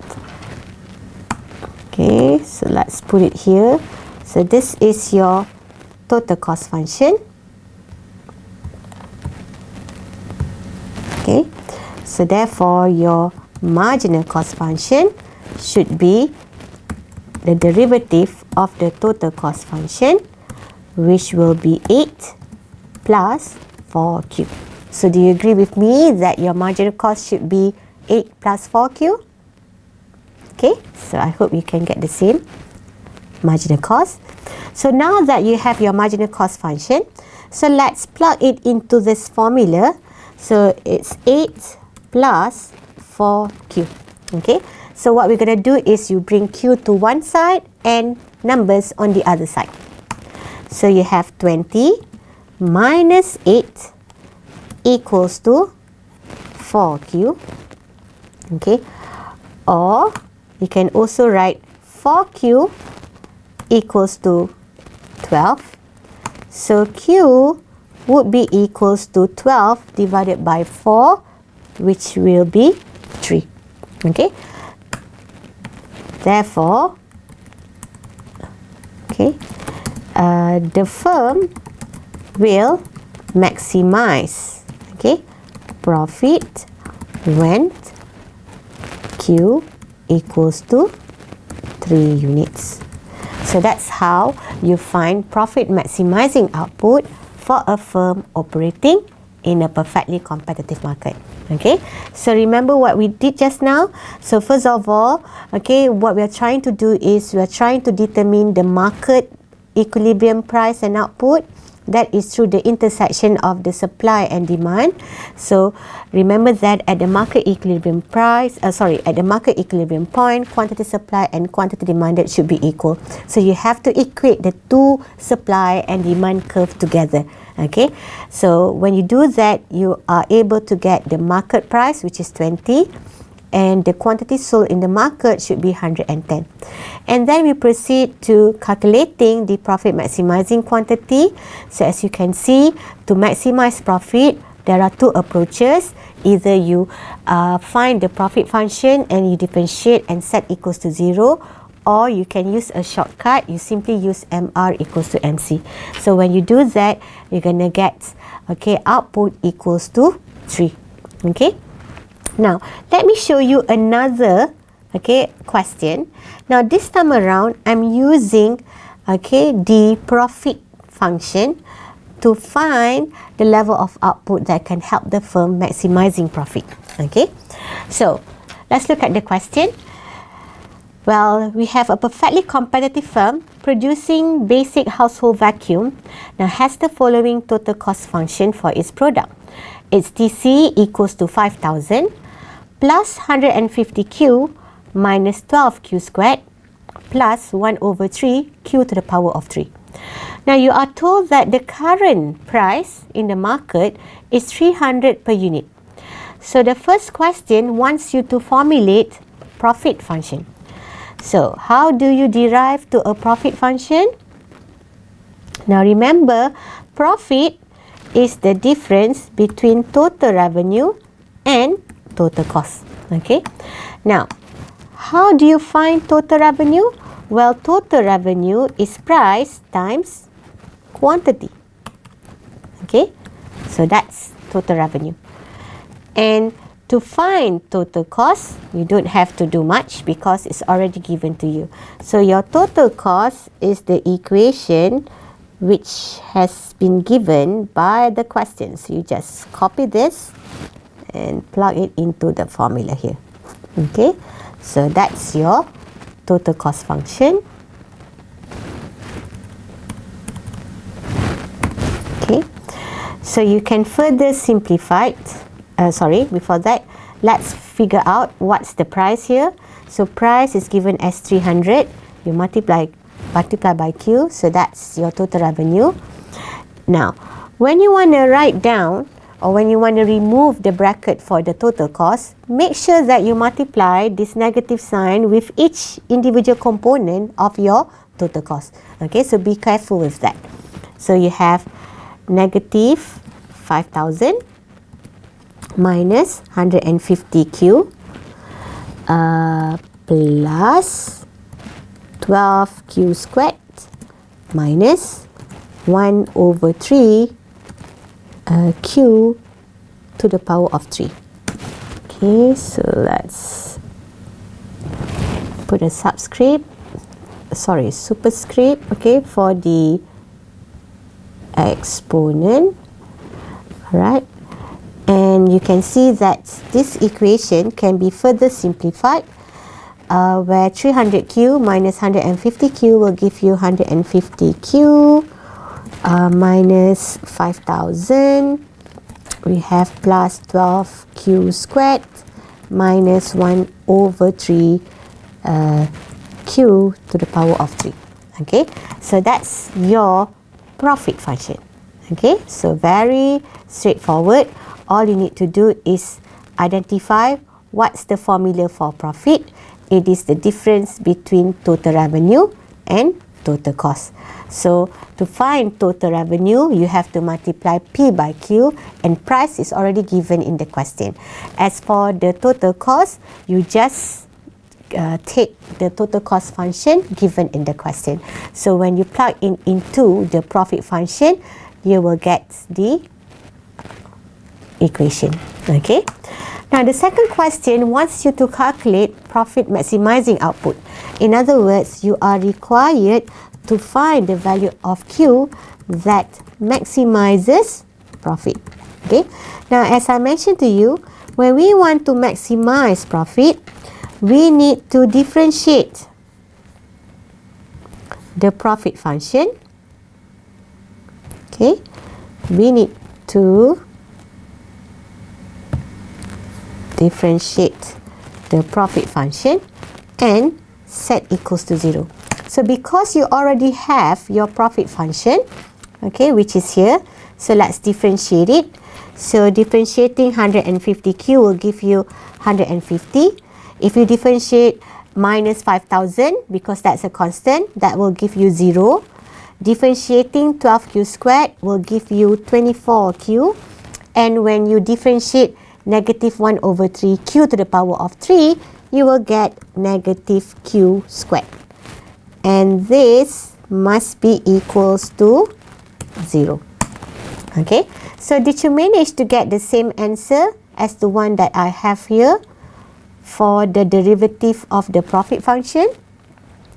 Okay, so let's put it here. So this is your total cost function. Okay, so therefore your marginal cost function should be the derivative of the total cost function, which will be 8 plus 4Q. So do you agree with me that your marginal cost should be 8 plus 4Q? Okay, so I hope you can get the same marginal cost. So now that you have your marginal cost function, so let's plug it into this formula. So it's 8 plus 4Q. Okay, so what we're going to do is you bring Q to one side and numbers on the other side. So you have 20 minus 8 equals to 4Q. Okay, or you can also write 4Q equals to 12. So Q would be equals to 12 divided by 4, which will be 3. Okay, therefore, okay, the firm will maximize, okay, profit when Q equals to 3 units. So that's how you find profit maximizing output for a firm operating in a perfectly competitive market. Okay, so remember what we did just now. So first of all, okay, what we are trying to do is we are trying to determine the market equilibrium price and output. That is through the intersection of the supply and demand. So remember that at the market equilibrium at the market equilibrium point, quantity supply and quantity demanded should be equal. So you have to equate the two supply and demand curve together. Okay, so when you do that, you are able to get the market price, which is 20, and the quantity sold in the market should be 110. And then we proceed to calculating the profit maximizing quantity. So as you can see, to maximize profit, there are two approaches. Either you find the profit function and you differentiate and set equals to 0, or you can use a shortcut. You simply use MR equals to MC. So when you do that, you're going to get, okay, output equals to 3. Okay. Now, let me show you another, okay, question. Now, this time around, I'm using, okay, the profit function to find the level of output that can help the firm maximizing profit. Okay, so let's look at the question. Well, we have a perfectly competitive firm producing basic household vacuum. Now, has the following total cost function for its product. Its TC equals to 5,000 plus 150Q minus 12Q squared plus 1 over 3 Q to the power of 3. Now, you are told that the current price in the market is 300 per unit. So, the first question wants you to formulate profit function. So, how do you derive to a profit function? Now, remember, profit is the difference between total revenue and total cost. Okay. Now, how do you find total revenue? Well, total revenue is price times quantity. Okay. So that's total revenue. And to find total cost, you don't have to do much because it's already given to you. So your total cost is the equation which has been given by the question. So you just copy this and plug it into the formula here. Okay, so that's your total cost function. So you can further simplify it. Before that, let's figure out what's the price here. So price is given as 300. You multiply by Q, so that's your total revenue. Now, when you want to write down or when you want to remove the bracket for the total cost, make sure that you multiply this negative sign with each individual component of your total cost. Okay, so be careful with that. So you have negative 5,000 minus 150Q plus 12Q squared minus 1 over 3 Q to the power of 3. Okay, so let's put a superscript, okay, for the exponent. Alright, and you can see that this equation can be further simplified, where 300Q minus 150Q will give you 150Q minus 5,000. We have plus 12Q squared minus 1 over 3 Q to the power of 3. Okay, so that's your profit function. Okay, so very straightforward. All you need to do is identify what's the formula for profit. It is the difference between total revenue and total cost. So to find total revenue, you have to multiply P by Q, and price is already given in the question. As for the total cost, you just take the total cost function given in the question. So when you plug in into the profit function, you will get the equation. Okay. Now the second question wants you to calculate profit maximizing output. In other words, you are required to find the value of Q that maximizes profit. Okay. Now as I mentioned to you, when we want to maximize profit, we need to differentiate the profit function. Okay, we need to differentiate the profit function and set equals to 0. So because you already have your profit function, okay, which is here, so let's differentiate it. So differentiating 150Q will give you 150. If you differentiate minus 5,000, because that's a constant, that will give you 0. Differentiating 12Q squared will give you 24Q. And when you differentiate negative 1 over 3Q to the power of 3, you will get negative Q squared. And this must be equals to 0. Okay, so did you manage to get the same answer as the one that I have here for the derivative of the profit function?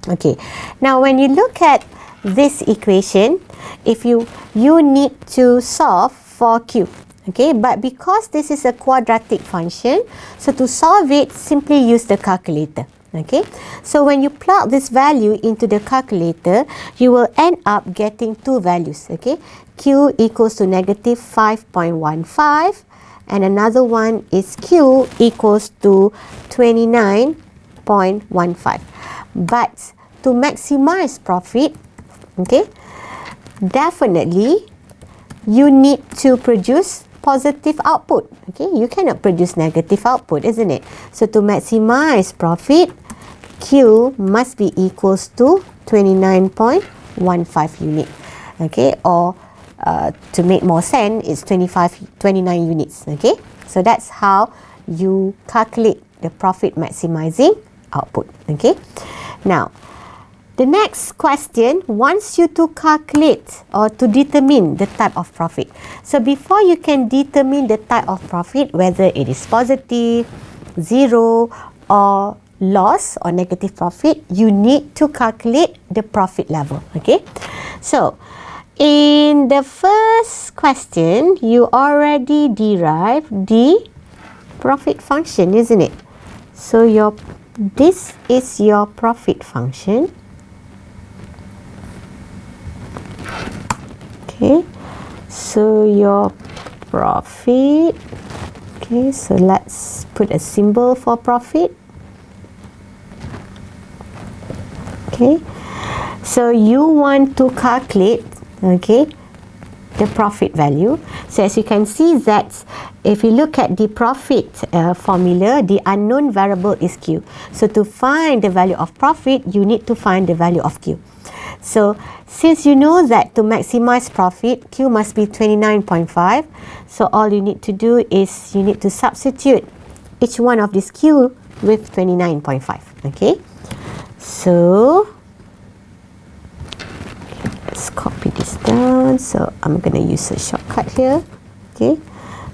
Okay, now when you look at this equation, if you need to solve for Q. Okay, but because this is a quadratic function, so to solve it, simply use the calculator. Okay, so when you plug this value into the calculator, you will end up getting two values. Okay, Q equals to negative 5.15, and another one is Q equals to 29.15. But to maximize profit, okay, definitely you need to produce positive output. Okay, you cannot produce negative output, isn't it? So to maximize profit, Q must be equals to 29.15 unit. Okay, or to make more sense, it's 29 units. Okay, so that's how you calculate the profit maximizing output. Okay, now the next question wants you to calculate or to determine the type of profit. So before you can determine the type of profit, whether it is positive, zero, or loss or negative profit, you need to calculate the profit level. Okay, so in the first question, you already derived the profit function, isn't it? So this is your profit function. Okay, So your profit, okay, so let's put a symbol for profit. Okay, so you want to calculate, okay, the profit value. So as you can see that if you look at the profit formula, the unknown variable is Q. So to find the value of profit, you need to find the value of Q. So since you know that to maximize profit, Q must be 29.5. So all you need to do is you need to substitute each one of these Q with 29.5. Okay. So let's copy this down. So I'm going to use a shortcut here. Okay.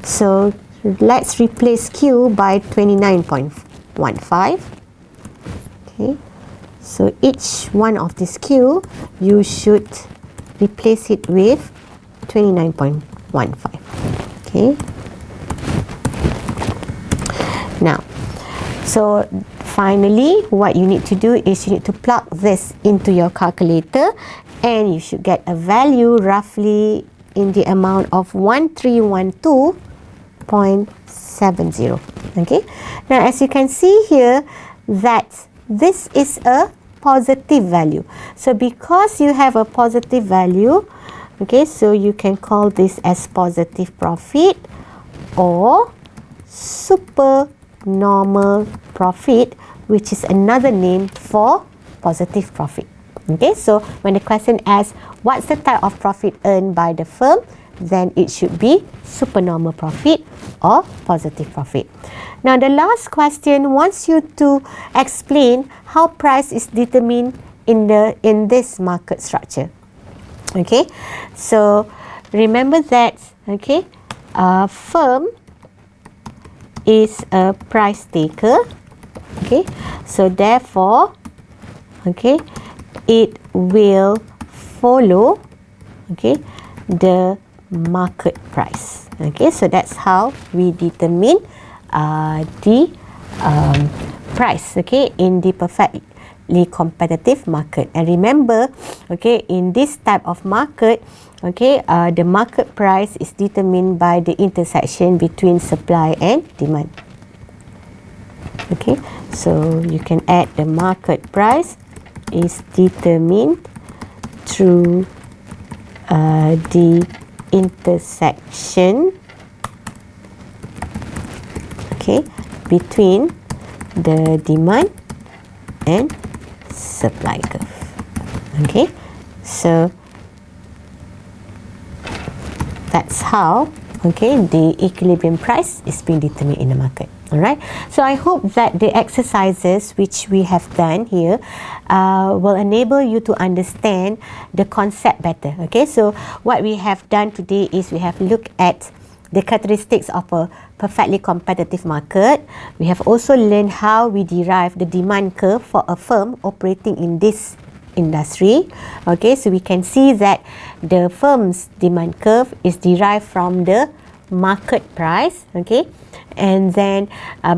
So let's replace Q by 29.15. Okay. So each one of this Q, you should replace it with 29.15. Okay. Now, so finally, what you need to do is you need to plug this into your calculator, and you should get a value roughly in the amount of 1312.70. Okay. Now, as you can see here, that this is a positive value. So because you have a positive value, okay, so you can call this as positive profit or supernormal profit, which is another name for positive profit. Okay, so when the question asks what's the type of profit earned by the firm, then it should be supernormal profit or positive profit. Now the last question wants you to explain how price is determined in this market structure. Okay, so remember that, okay, a firm is a price taker. Okay, so therefore, okay, it will follow, okay, the market price. Okay, so that's how we determine the price, okay, in the perfectly competitive market. And remember, okay, in this type of market, okay, the market price is determined by the intersection between supply and demand. Okay, so you can add the market price is determined through the intersection, okay, between the demand and supply curve. Okay, so that's how, okay, the equilibrium price is being determined in the market. Alright, so I hope that the exercises which we have done here will enable you to understand the concept better. Okay, so what we have done today is we have looked at the characteristics of a perfectly competitive market. We have also learned how we derive the demand curve for a firm operating in this industry. Okay, so we can see that the firm's demand curve is derived from the market price. Okay, and then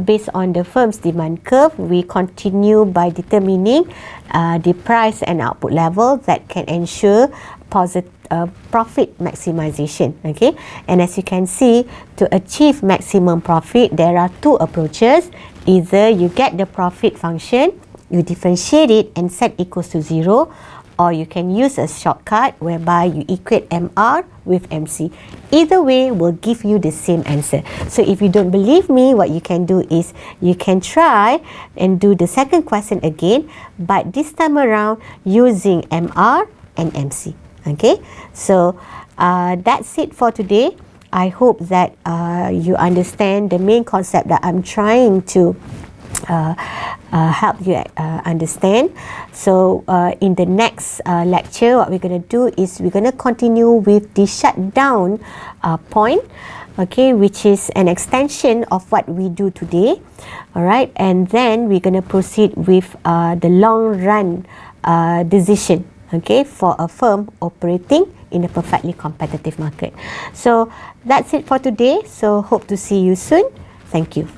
based on the firm's demand curve, we continue by determining the price and output level that can ensure profit maximization. Okay, and as you can see, to achieve maximum profit, there are two approaches. Either you get the profit function, you differentiate it and set equals to 0, or you can use a shortcut whereby you equate MR with MC. Either way will give you the same answer. So if you don't believe me, what you can do is you can try and do the second question again, but this time around using MR and MC. Okay, so that's it for today. I hope that you understand the main concept that I'm trying to help you understand. So in the next lecture, what we're going to do is we're going to continue with the shutdown point, okay, which is an extension of what we do today. All right, and then we're going to proceed with the long run decision, okay, for a firm operating in a perfectly competitive market. So that's it for today. So hope to see you soon. Thank you.